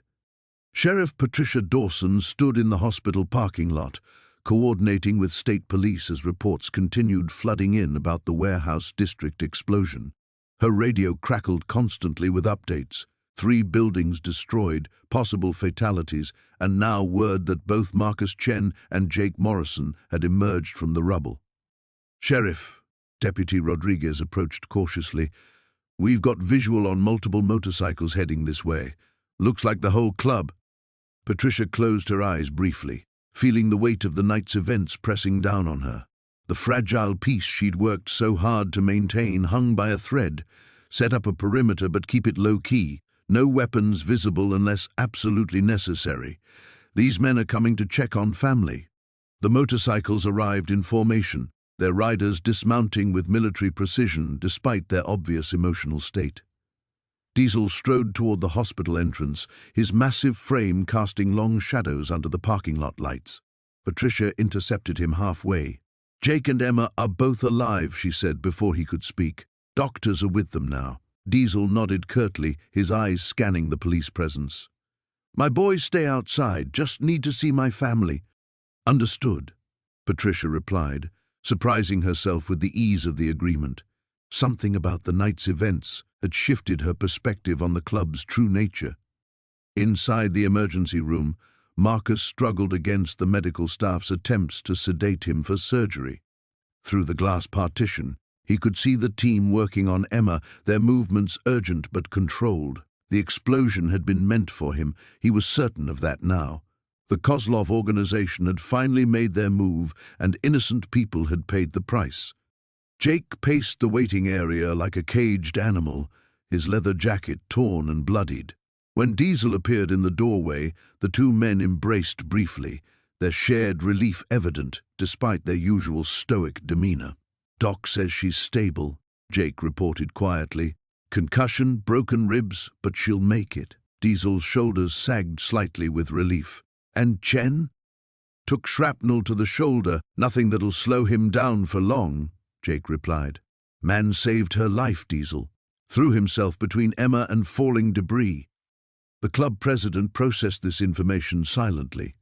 Sheriff Patricia Dawson stood in the hospital parking lot, coordinating with state police as reports continued flooding in about the warehouse district explosion. Her radio crackled constantly with updates. 3 buildings destroyed, possible fatalities, and now word that both Marcus Chen and Jake Morrison had emerged from the rubble. "Sheriff," Deputy Rodriguez approached cautiously, "we've got visual on multiple motorcycles heading this way. Looks like the whole club." Patricia closed her eyes briefly, feeling the weight of the night's events pressing down on her. The fragile peace she'd worked so hard to maintain hung by a thread. Set up a perimeter but keep it low-key. No weapons visible unless absolutely necessary. These men are coming to check on family. The motorcycles arrived in formation, their riders dismounting with military precision despite their obvious emotional state. Diesel strode toward the hospital entrance, his massive frame casting long shadows under the parking lot lights. Patricia intercepted him halfway. "Jake and Emma are both alive," she said before he could speak. "Doctors are with them now." Diesel nodded curtly, his eyes scanning the police presence. "My boys stay outside, just need to see my family." "Understood," Patricia replied, surprising herself with the ease of the agreement. Something about the night's events had shifted her perspective on the club's true nature. Inside the emergency room, Marcus struggled against the medical staff's attempts to sedate him for surgery. Through the glass partition, he could see the team working on Emma, their movements urgent but controlled. The explosion had been meant for him, he was certain of that now. The Kozlov organization had finally made their move, and innocent people had paid the price. Jake paced the waiting area like a caged animal, his leather jacket torn and bloodied. When Diesel appeared in the doorway, the two men embraced briefly, their shared relief evident despite their usual stoic demeanor. "Doc says she's stable," Jake reported quietly. "Concussion, broken ribs, but she'll make it." Diesel's shoulders sagged slightly with relief. "And Chen?" "Took shrapnel to the shoulder, nothing that'll slow him down for long," Jake replied. "Man saved her life," Diesel threw himself between Emma and falling debris. The club president processed this information silently,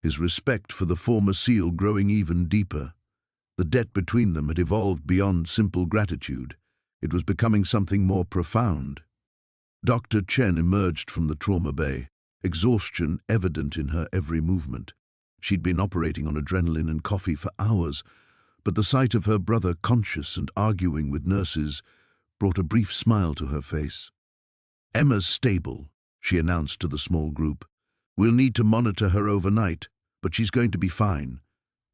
his respect for the former SEAL growing even deeper. The debt between them had evolved beyond simple gratitude. It was becoming something more profound. Dr. Chen emerged from the trauma bay, exhaustion evident in her every movement. She'd been operating on adrenaline and coffee for hours, but the sight of her brother conscious and arguing with nurses brought a brief smile to her face. "Emma's stable," she announced to the small group. "We'll need to monitor her overnight, but she's going to be fine.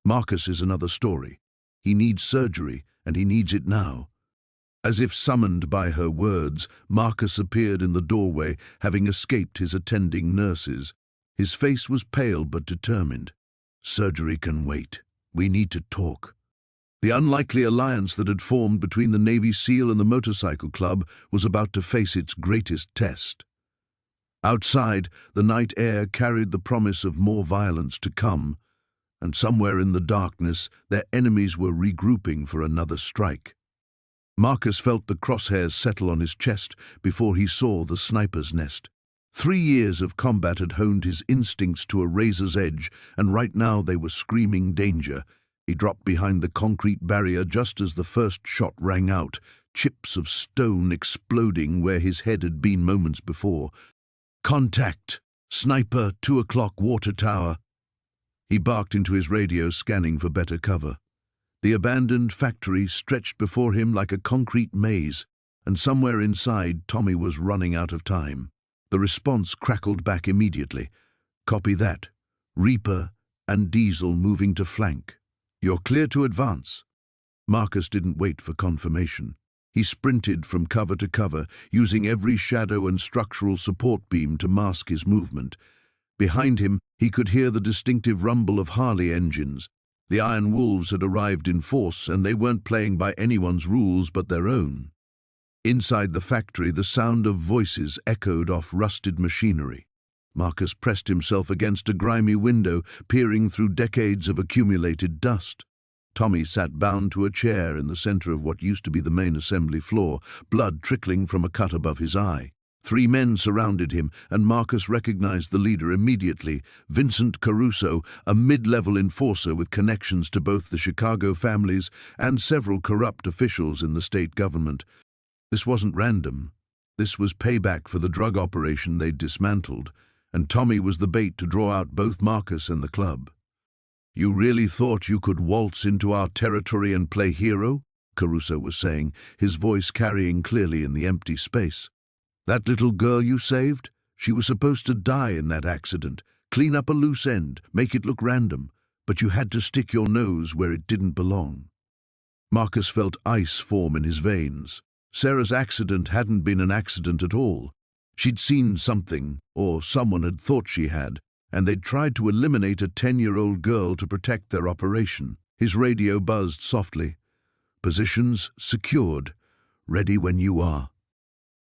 Marcus is another story. He needs surgery, and he needs it now." As if summoned by her words, Marcus appeared in the doorway, having escaped his attending nurses. His face was pale but determined. "Surgery can wait. We need to talk." The unlikely alliance that had formed between the Navy SEAL and the motorcycle club was about to face its greatest test. Outside, the night air carried the promise of more violence to come, and somewhere in the darkness, their enemies were regrouping for another strike. Marcus felt the crosshairs settle on his chest before he saw the sniper's nest. 3 years of combat had honed his instincts to a razor's edge, and right now they were screaming danger. He dropped behind the concrete barrier just as the first shot rang out, chips of stone exploding where his head had been moments before. "Contact! Sniper, 2 o'clock, water tower." He barked into his radio, scanning for better cover. The abandoned factory stretched before him like a concrete maze, and somewhere inside Tommy was running out of time. The response crackled back immediately. "Copy that. Reaper and Diesel moving to flank. You're clear to advance." Marcus didn't wait for confirmation. He sprinted from cover to cover, using every shadow and structural support beam to mask his movement. Behind him, he could hear the distinctive rumble of Harley engines. The Iron Wolves had arrived in force, and they weren't playing by anyone's rules but their own. Inside the factory, the sound of voices echoed off rusted machinery. Marcus pressed himself against a grimy window, peering through decades of accumulated dust. Tommy sat bound to a chair in the center of what used to be the main assembly floor, blood trickling from a cut above his eye. 3 men surrounded him, and Marcus recognized the leader immediately, Vincent Caruso, a mid-level enforcer with connections to both the Chicago families and several corrupt officials in the state government. This wasn't random. This was payback for the drug operation they'd dismantled, and Tommy was the bait to draw out both Marcus and the club. "You really thought you could waltz into our territory and play hero?" Caruso was saying, his voice carrying clearly in the empty space. "That little girl you saved? She was supposed to die in that accident. Clean up a loose end, make it look random, but you had to stick your nose where it didn't belong." Marcus felt ice form in his veins. Sarah's accident hadn't been an accident at all. She'd seen something, or someone had thought she had, and they'd tried to eliminate a 10-year-old girl to protect their operation. His radio buzzed softly. "Positions secured. Ready when you are."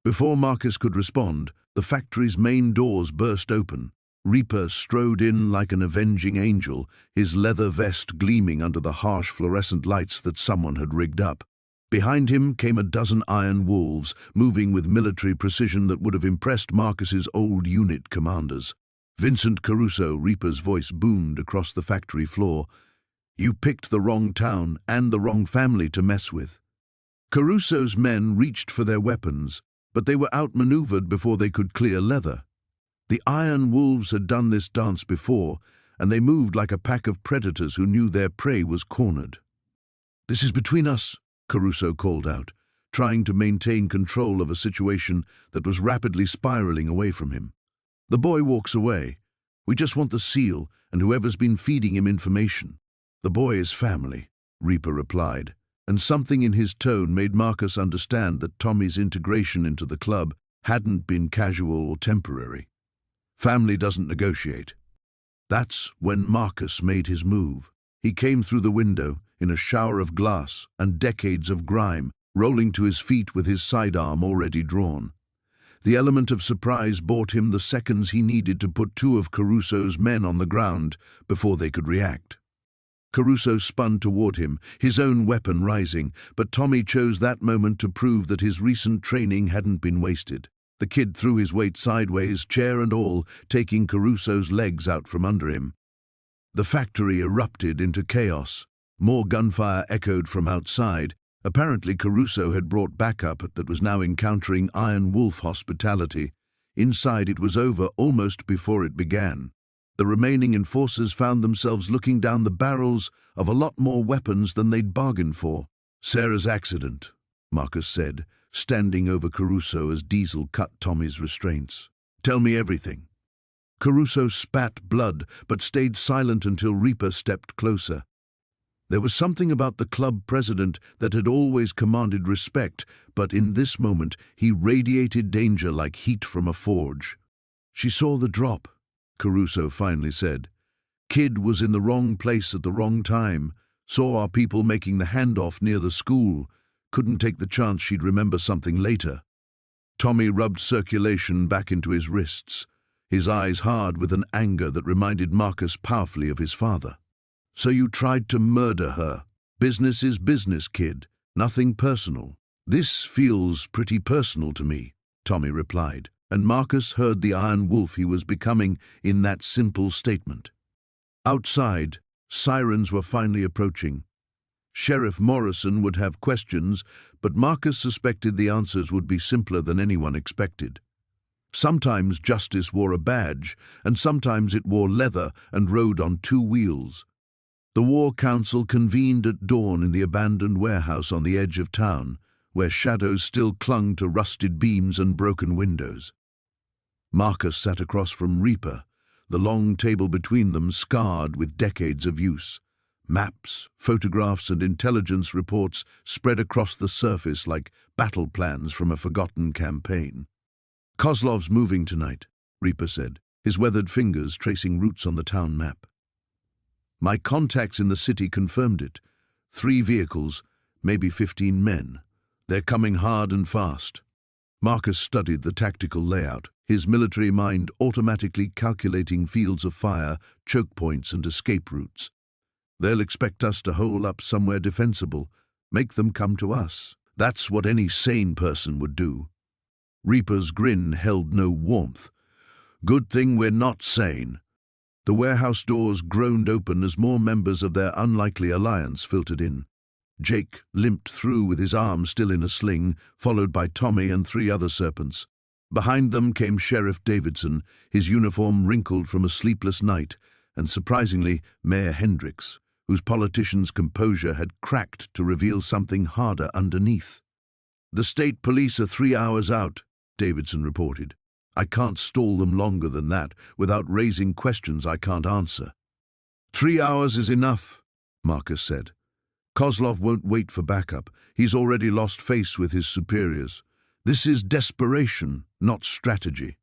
Before Marcus could respond, the factory's main doors burst open. Reaper strode in like an avenging angel, his leather vest gleaming under the harsh fluorescent lights that someone had rigged up. Behind him came a dozen Iron Wolves, moving with military precision that would have impressed Marcus's old unit commanders. Vincent Caruso, Reaper's voice boomed across the factory floor. You picked the wrong town and the wrong family to mess with. Caruso's men reached for their weapons, but they were outmaneuvered before they could clear leather. The Iron Wolves had done this dance before, and they moved like a pack of predators who knew their prey was cornered. "This is between us," Caruso called out, trying to maintain control of a situation that was rapidly spiraling away from him. The boy walks away. "We just want the seal and whoever's been feeding him information." "The boy is family," Reaper replied, and something in his tone made Marcus understand that Tommy's integration into the club hadn't been casual or temporary. Family doesn't negotiate. That's when Marcus made his move. He came through the window in a shower of glass and decades of grime, rolling to his feet with his sidearm already drawn. The element of surprise bought him the seconds he needed to put two of Caruso's men on the ground before they could react. Caruso spun toward him, his own weapon rising, but Tommy chose that moment to prove that his recent training hadn't been wasted. The kid threw his weight sideways, chair and all, taking Caruso's legs out from under him. The factory erupted into chaos. More gunfire echoed from outside. Apparently Caruso had brought backup that was now encountering Iron Wolf hospitality. Inside it was over almost before it began. The remaining enforcers found themselves looking down the barrels of a lot more weapons than they'd bargained for. "Sarah's accident," Marcus said, standing over Caruso as Diesel cut Tommy's restraints. "Tell me everything." Caruso spat blood, but stayed silent until Reaper stepped closer. There was something about the club president that had always commanded respect, but in this moment he radiated danger like heat from a forge. "She saw the drop," Caruso finally said. "Kid was in the wrong place at the wrong time, saw our people making the handoff near the school, couldn't take the chance she'd remember something later." Tommy rubbed circulation back into his wrists, his eyes hard with an anger that reminded Marcus powerfully of his father. "So you tried to murder her. Business is business, kid. Nothing personal." "This feels pretty personal to me," Tommy replied, and Marcus heard the Iron Wolf he was becoming in that simple statement. Outside, sirens were finally approaching. Sheriff Morrison would have questions, but Marcus suspected the answers would be simpler than anyone expected. Sometimes justice wore a badge, and sometimes it wore leather and rode on two wheels. The War Council convened at dawn in the abandoned warehouse on the edge of town, where shadows still clung to rusted beams and broken windows. Marcus sat across from Reaper, the long table between them scarred with decades of use. Maps, photographs, and intelligence reports spread across the surface like battle plans from a forgotten campaign. "Kozlov's moving tonight," Reaper said, his weathered fingers tracing routes on the town map. "My contacts in the city confirmed it. 3 vehicles, maybe 15 men. They're coming hard and fast." Marcus studied the tactical layout, his military mind automatically calculating fields of fire, choke points, and escape routes. "They'll expect us to hole up somewhere defensible, make them come to us. That's what any sane person would do." Reaper's grin held no warmth. "Good thing we're not sane." The warehouse doors groaned open as more members of their unlikely alliance filtered in. Jake limped through with his arm still in a sling, followed by Tommy and 3 other serpents. Behind them came Sheriff Davidson, his uniform wrinkled from a sleepless night, and surprisingly, Mayor Hendricks, whose politician's composure had cracked to reveal something harder underneath. "The state police are 3 hours out," Davidson reported. "I can't stall them longer than that without raising questions I can't answer." 3 hours is enough," Marcus said. "Kozlov won't wait for backup. He's already lost face with his superiors. This is desperation, not strategy."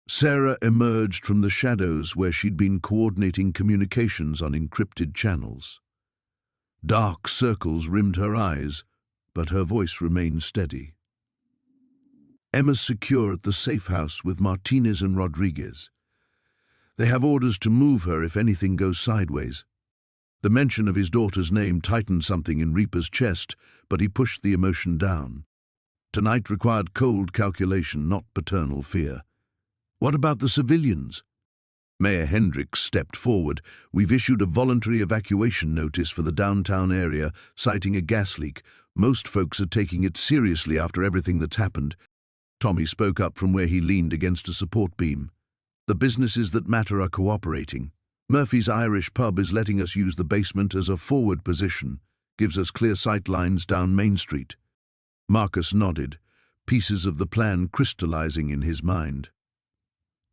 Sarah emerged from the shadows where she'd been coordinating communications on encrypted channels. Dark circles rimmed her eyes, but her voice remained steady. "Emma's secure at the safe house with Martinez and Rodriguez. They have orders to move her if anything goes sideways." The mention of his daughter's name tightened something in Reaper's chest, but he pushed the emotion down. Tonight required cold calculation, not paternal fear. "What about the civilians?" Mayor Hendricks stepped forward. We've issued a voluntary evacuation notice for the downtown area, citing a gas leak. Most folks are taking it seriously after everything that's happened. Tommy spoke up from where he leaned against a support beam. The businesses that matter are cooperating. Murphy's Irish pub is letting us use the basement as a forward position, gives us clear sight lines down Main Street. Marcus nodded, pieces of the plan crystallizing in his mind.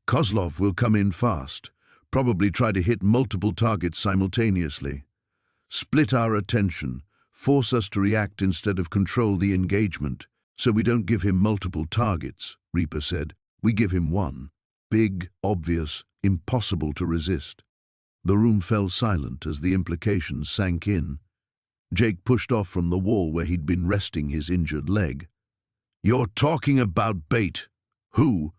Kozlov will come in fast, probably try to hit multiple targets simultaneously. Split our attention, force us to react instead of control the engagement, so we don't give him multiple targets, Reaper said. We give him one. Big, obvious, impossible to resist. The room fell silent as the implications sank in. Jake pushed off from the wall where he'd been resting his injured leg. You're talking about bait. Who?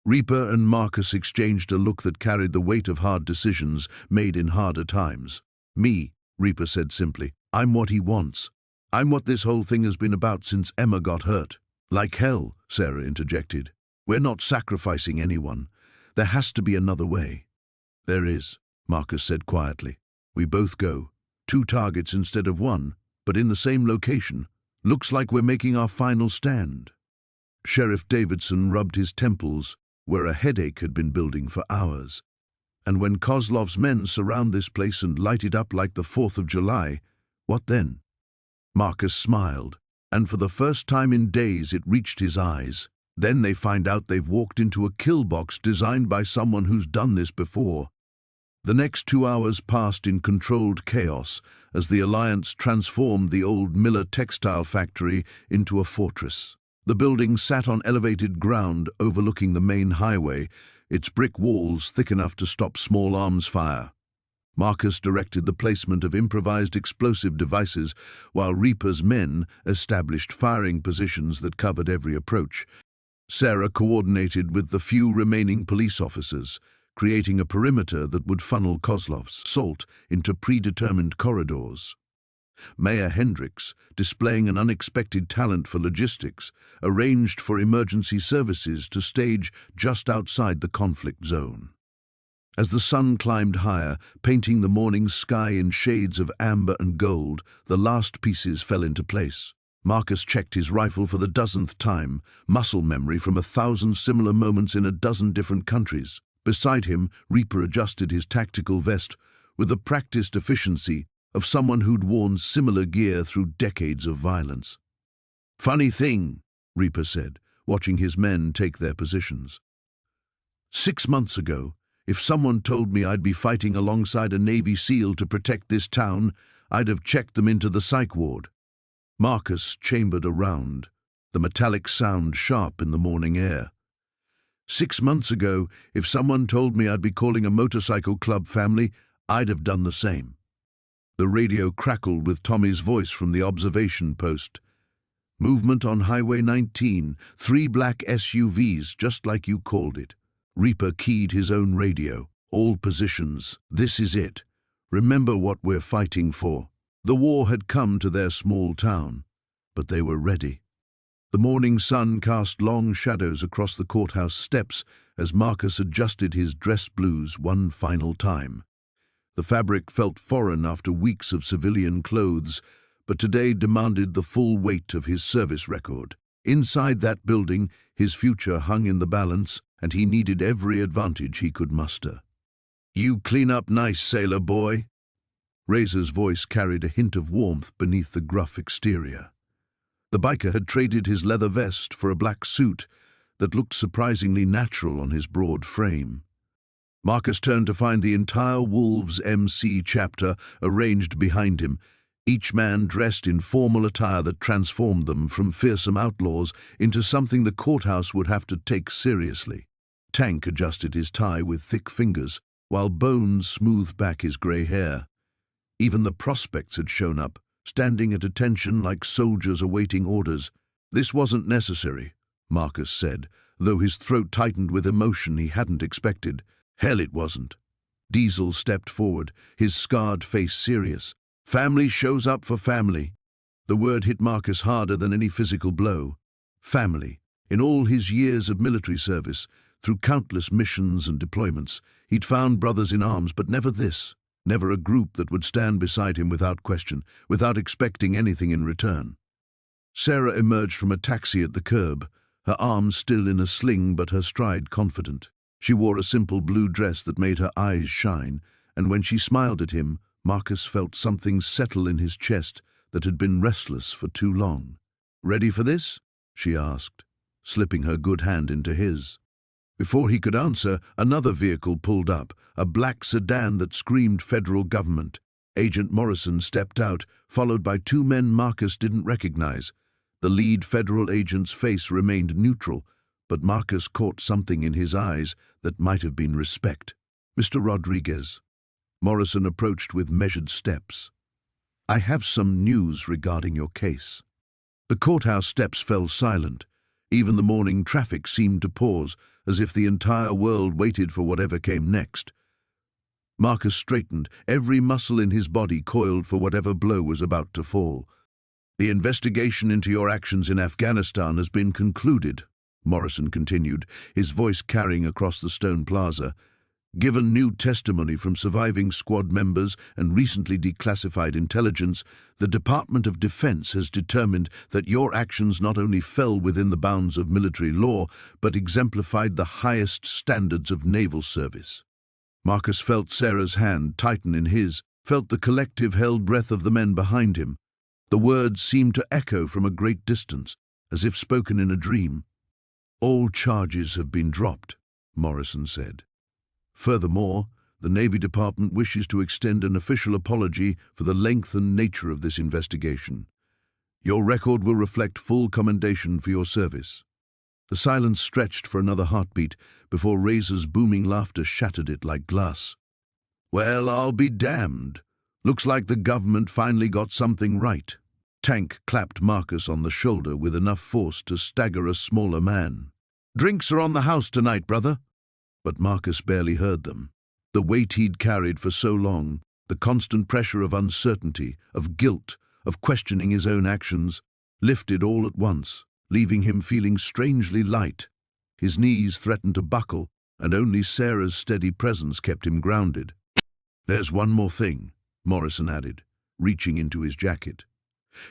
Reaper and Marcus exchanged a look that carried the weight of hard decisions made in harder times. Me, Reaper said simply. I'm what he wants. I'm what this whole thing has been about since Emma got hurt. Like hell, Sarah interjected. We're not sacrificing anyone. There has to be another way. There is, Marcus said quietly. We both go. 2 targets instead of 1, but in the same location. Looks like we're making our final stand. Sheriff Davidson rubbed his temples, where a headache had been building for hours. And when Kozlov's men surround this place and light it up like the 4th of July, what then? Marcus smiled, and for the first time in days it reached his eyes. Then they find out they've walked into a kill box designed by someone who's done this before. The next 2 hours passed in controlled chaos as the Alliance transformed the old Miller textile factory into a fortress. The building sat on elevated ground overlooking the main highway, its brick walls thick enough to stop small arms fire. Marcus directed the placement of improvised explosive devices, while Reaper's men established firing positions that covered every approach. Sarah coordinated with the few remaining police officers, creating a perimeter that would funnel Kozlov's assault into predetermined corridors. Mayor Hendricks, displaying an unexpected talent for logistics, arranged for emergency services to stage just outside the conflict zone. As the sun climbed higher, painting the morning sky in shades of amber and gold, the last pieces fell into place. Marcus checked his rifle for the 10th time, muscle memory from 1,000 similar moments in a dozen different countries. Beside him, Reaper adjusted his tactical vest with the practiced efficiency of someone who'd worn similar gear through decades of violence. Funny thing, Reaper said, watching his men take their positions. 6 months ago, if someone told me I'd be fighting alongside a Navy SEAL to protect this town, I'd have checked them into the psych ward. Marcus chambered around, the metallic sound sharp in the morning air. 6 months ago, if someone told me I'd be calling a motorcycle club family, I'd have done the same. The radio crackled with Tommy's voice from the observation post. Movement on Highway 19, 3 black SUVs, just like you called it. Reaper keyed his own radio. All positions, this is it. Remember what we're fighting for. The war had come to their small town, but they were ready. The morning sun cast long shadows across the courthouse steps as Marcus adjusted his dress blues one final time. The fabric felt foreign after weeks of civilian clothes, but today demanded the full weight of his service record. Inside that building, his future hung in the balance, and he needed every advantage he could muster. You clean up nice, sailor boy. Razor's voice carried a hint of warmth beneath the gruff exterior. The biker had traded his leather vest for a black suit that looked surprisingly natural on his broad frame. Marcus turned to find the entire Wolves MC chapter arranged behind him, each man dressed in formal attire that transformed them from fearsome outlaws into something the courthouse would have to take seriously. Tank adjusted his tie with thick fingers, while Bones smoothed back his grey hair. Even the prospects had shown up, standing at attention like soldiers awaiting orders. This wasn't necessary, Marcus said, though his throat tightened with emotion he hadn't expected. Hell, it wasn't. Diesel stepped forward, his scarred face serious. Family shows up for family. The word hit Marcus harder than any physical blow. Family. In all his years of military service, Through countless missions and deployments, he'd found brothers in arms, but never this. Never a group that would stand beside him without question, without expecting anything in return. Sarah emerged from a taxi at the curb, her arms still in a sling but her stride confident. She wore a simple blue dress that made her eyes shine, and when she smiled at him, Marcus felt something settle in his chest that had been restless for too long. "Ready for this?" she asked, slipping her good hand into his. Before he could answer, another vehicle pulled up, a black sedan that screamed federal government. Agent Morrison stepped out, followed by two men Marcus didn't recognize. The lead federal agent's face remained neutral, but Marcus caught something in his eyes that might have been respect. "Mr. Rodriguez." Morrison approached with measured steps. "I have some news regarding your case." The courthouse steps fell silent. Even the morning traffic seemed to pause, as if the entire world waited for whatever came next. Marcus straightened, every muscle in his body coiled for whatever blow was about to fall. "The investigation into your actions in Afghanistan has been concluded," Morrison continued, his voice carrying across the stone plaza. "Given new testimony from surviving squad members and recently declassified intelligence, the Department of Defense has determined that your actions not only fell within the bounds of military law, but exemplified the highest standards of naval service." Marcus felt Sarah's hand tighten in his, felt the collective held breath of the men behind him. The words seemed to echo from a great distance, as if spoken in a dream. "All charges have been dropped," Morrison said. "Furthermore, the Navy Department wishes to extend an official apology for the length and nature of this investigation. Your record will reflect full commendation for your service." The silence stretched for another heartbeat before Razor's booming laughter shattered it like glass. "Well, I'll be damned. Looks like the government finally got something right." Tank clapped Marcus on the shoulder with enough force to stagger a smaller man. "Drinks are on the house tonight, brother." But Marcus barely heard them. The weight he'd carried for so long, the constant pressure of uncertainty, of guilt, of questioning his own actions, lifted all at once, leaving him feeling strangely light. His knees threatened to buckle, and only Sarah's steady presence kept him grounded. "There's one more thing," Morrison added, reaching into his jacket.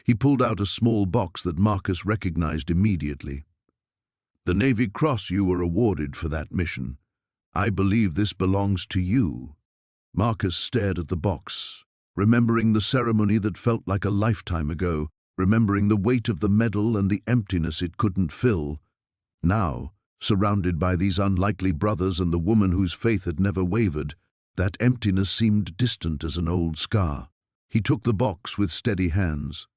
He pulled out a small box that Marcus recognized immediately. "The Navy Cross you were awarded for that mission. I believe this belongs to you." Marcus stared at the box, remembering the ceremony that felt like a lifetime ago, remembering the weight of the medal and the emptiness it couldn't fill. Now, surrounded by these unlikely brothers and the woman whose faith had never wavered, that emptiness seemed distant as an old scar. He took the box with steady hands.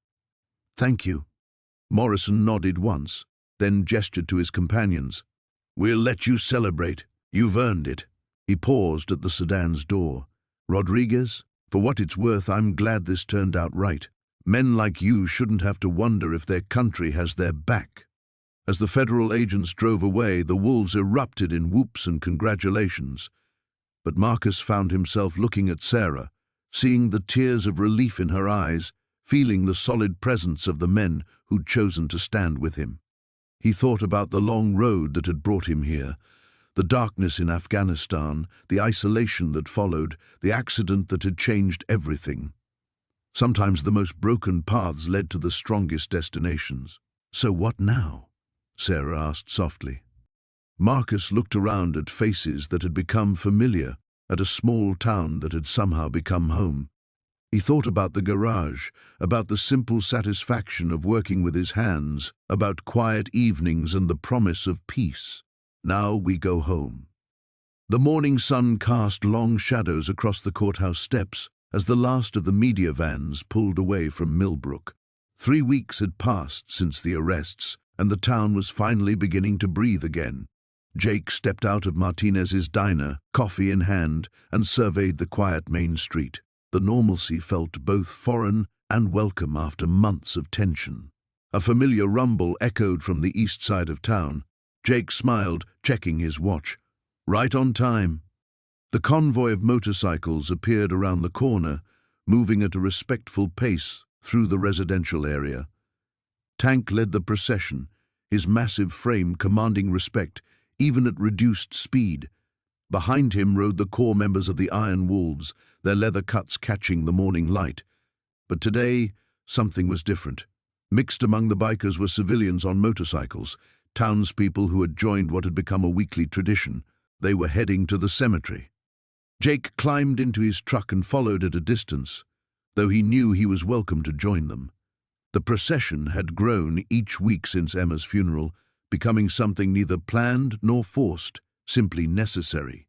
"Thank you." Morrison nodded once, then gestured to his companions. "We'll let you celebrate. You've earned it." He paused at the sedan's door. "Rodriguez, for what it's worth, I'm glad this turned out right. Men like you shouldn't have to wonder if their country has their back." As the federal agents drove away, the wolves erupted in whoops and congratulations. But Marcus found himself looking at Sarah, seeing the tears of relief in her eyes, feeling the solid presence of the men who'd chosen to stand with him. He thought about the long road that had brought him here, the darkness in Afghanistan, the isolation that followed, the accident that had changed everything. Sometimes the most broken paths led to the strongest destinations. "So what now?" Sarah asked softly. Marcus looked around at faces that had become familiar, at a small town that had somehow become home. He thought about the garage, about the simple satisfaction of working with his hands, about quiet evenings and the promise of peace. Now we go home. The morning sun cast long shadows across the courthouse steps as the last of the media vans pulled away from Millbrook. 3 weeks had passed since the arrests, and the town was finally beginning to breathe again. Jake stepped out of Martinez's diner, coffee in hand, and surveyed the quiet main street. The normalcy felt both foreign and welcome after months of tension. A familiar rumble echoed from the east side of town. Jake smiled, checking his watch. Right on time. The convoy of motorcycles appeared around the corner, moving at a respectful pace through the residential area. Tank led the procession, his massive frame commanding respect, even at reduced speed. Behind him rode the core members of the Iron Wolves, their leather cuts catching the morning light. But today, something was different. Mixed among the bikers were civilians on motorcycles, townspeople who had joined what had become a weekly tradition. They were heading to the cemetery. Jake climbed into his truck and followed at a distance, though he knew he was welcome to join them. The procession had grown each week since Emma's funeral, becoming something neither planned nor forced, simply necessary.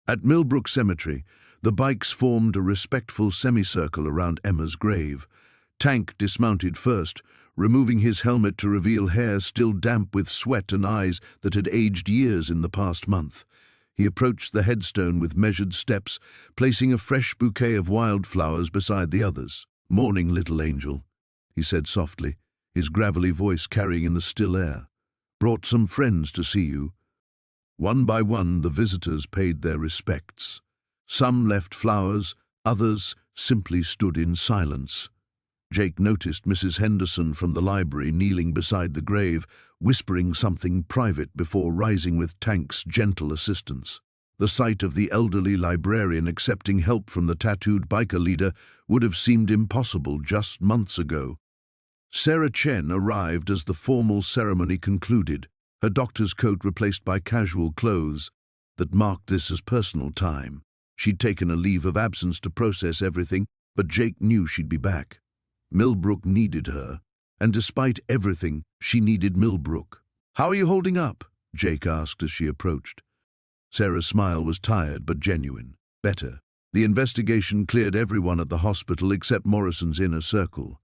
At Millbrook Cemetery, the bikes formed a respectful semicircle around Emma's grave. Tank dismounted first, removing his helmet to reveal hair still damp with sweat and eyes that had aged years in the past month. He approached the headstone with measured steps, placing a fresh bouquet of wildflowers beside the others. "Morning, little angel," he said softly, his gravelly voice carrying in the still air. "Brought some friends to see you." One by one, the visitors paid their respects. Some left flowers, others simply stood in silence. Jake noticed Mrs. Henderson from the library kneeling beside the grave, whispering something private before rising with Tank's gentle assistance. The sight of the elderly librarian accepting help from the tattooed biker leader would have seemed impossible just months ago. Sarah Chen arrived as the formal ceremony concluded, her doctor's coat replaced by casual clothes that marked this as personal time. She'd taken a leave of absence to process everything, but Jake knew she'd be back. Millbrook needed her, and despite everything, she needed Millbrook. "How are you holding up?" Jake asked as she approached. Sarah's smile was tired but genuine. "Better. The investigation cleared everyone at the hospital except Morrison's inner circle.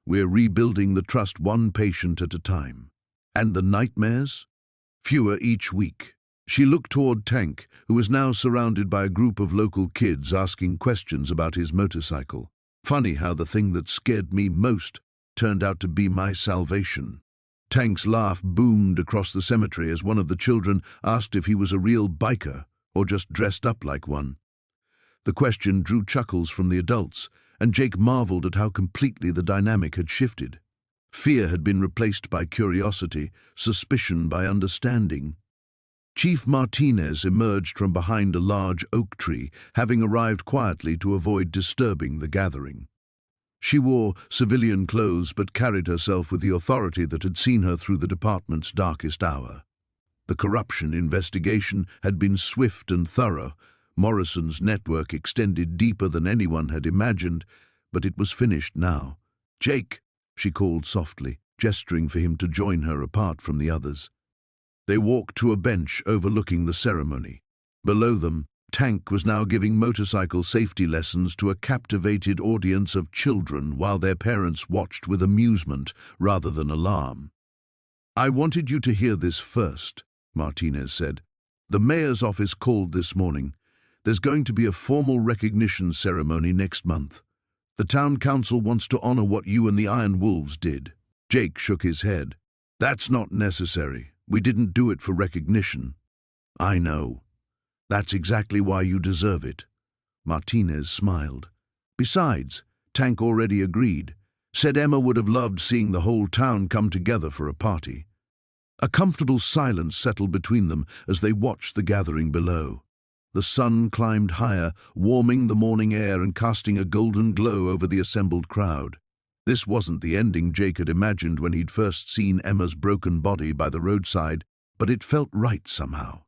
We're rebuilding the trust one patient at a time." "And the nightmares?" "Fewer each week." She looked toward Tank, who was now surrounded by a group of local kids asking questions about his motorcycle. "Funny how the thing that scared me most turned out to be my salvation." Tank's laugh boomed across the cemetery as one of the children asked if he was a real biker or just dressed up like one. The question drew chuckles from the adults, and Jake marveled at how completely the dynamic had shifted. Fear had been replaced by curiosity, suspicion by understanding. Chief Martinez emerged from behind a large oak tree, having arrived quietly to avoid disturbing the gathering. She wore civilian clothes but carried herself with the authority that had seen her through the department's darkest hour. The corruption investigation had been swift and thorough. Morrison's network extended deeper than anyone had imagined, but it was finished now. "Jake," she called softly, gesturing for him to join her apart from the others. They walked to a bench overlooking the ceremony. Below them, Tank was now giving motorcycle safety lessons to a captivated audience of children while their parents watched with amusement rather than alarm. "I wanted you to hear this first," Martinez said. "The mayor's office called this morning. There's going to be a formal recognition ceremony next month. The town council wants to honor what you and the Iron Wolves did." Jake shook his head. "That's not necessary. We didn't do it for recognition." "I know. That's exactly why you deserve it." Martinez smiled. "Besides," Tank already agreed, said Emma would have loved seeing the whole town come together for a party. A comfortable silence settled between them as they watched the gathering below. The sun climbed higher, warming the morning air and casting a golden glow over the assembled crowd. This wasn't the ending Jake had imagined when he'd first seen Emma's broken body by the roadside, but it felt right somehow.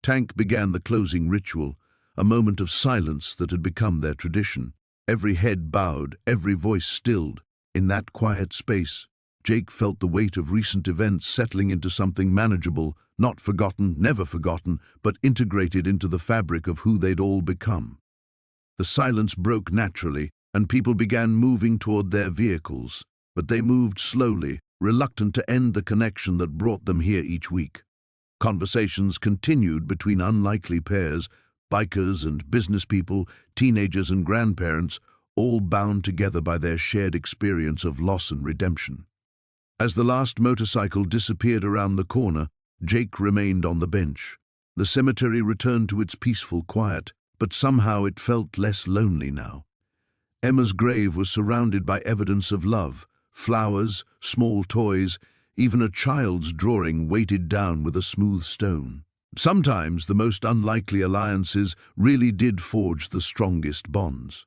Tank began the closing ritual, a moment of silence that had become their tradition. Every head bowed, every voice stilled. In that quiet space, Jake felt the weight of recent events settling into something manageable, not forgotten, never forgotten, but integrated into the fabric of who they'd all become. The silence broke naturally, and people began moving toward their vehicles, but they moved slowly, reluctant to end the connection that brought them here each week. Conversations continued between unlikely pairs, bikers and business people, teenagers and grandparents, all bound together by their shared experience of loss and redemption. As the last motorcycle disappeared around the corner, Jake remained on the bench. The cemetery returned to its peaceful quiet, but somehow it felt less lonely now. Emma's grave was surrounded by evidence of love, flowers, small toys, even a child's drawing weighted down with a smooth stone. Sometimes the most unlikely alliances really did forge the strongest bonds.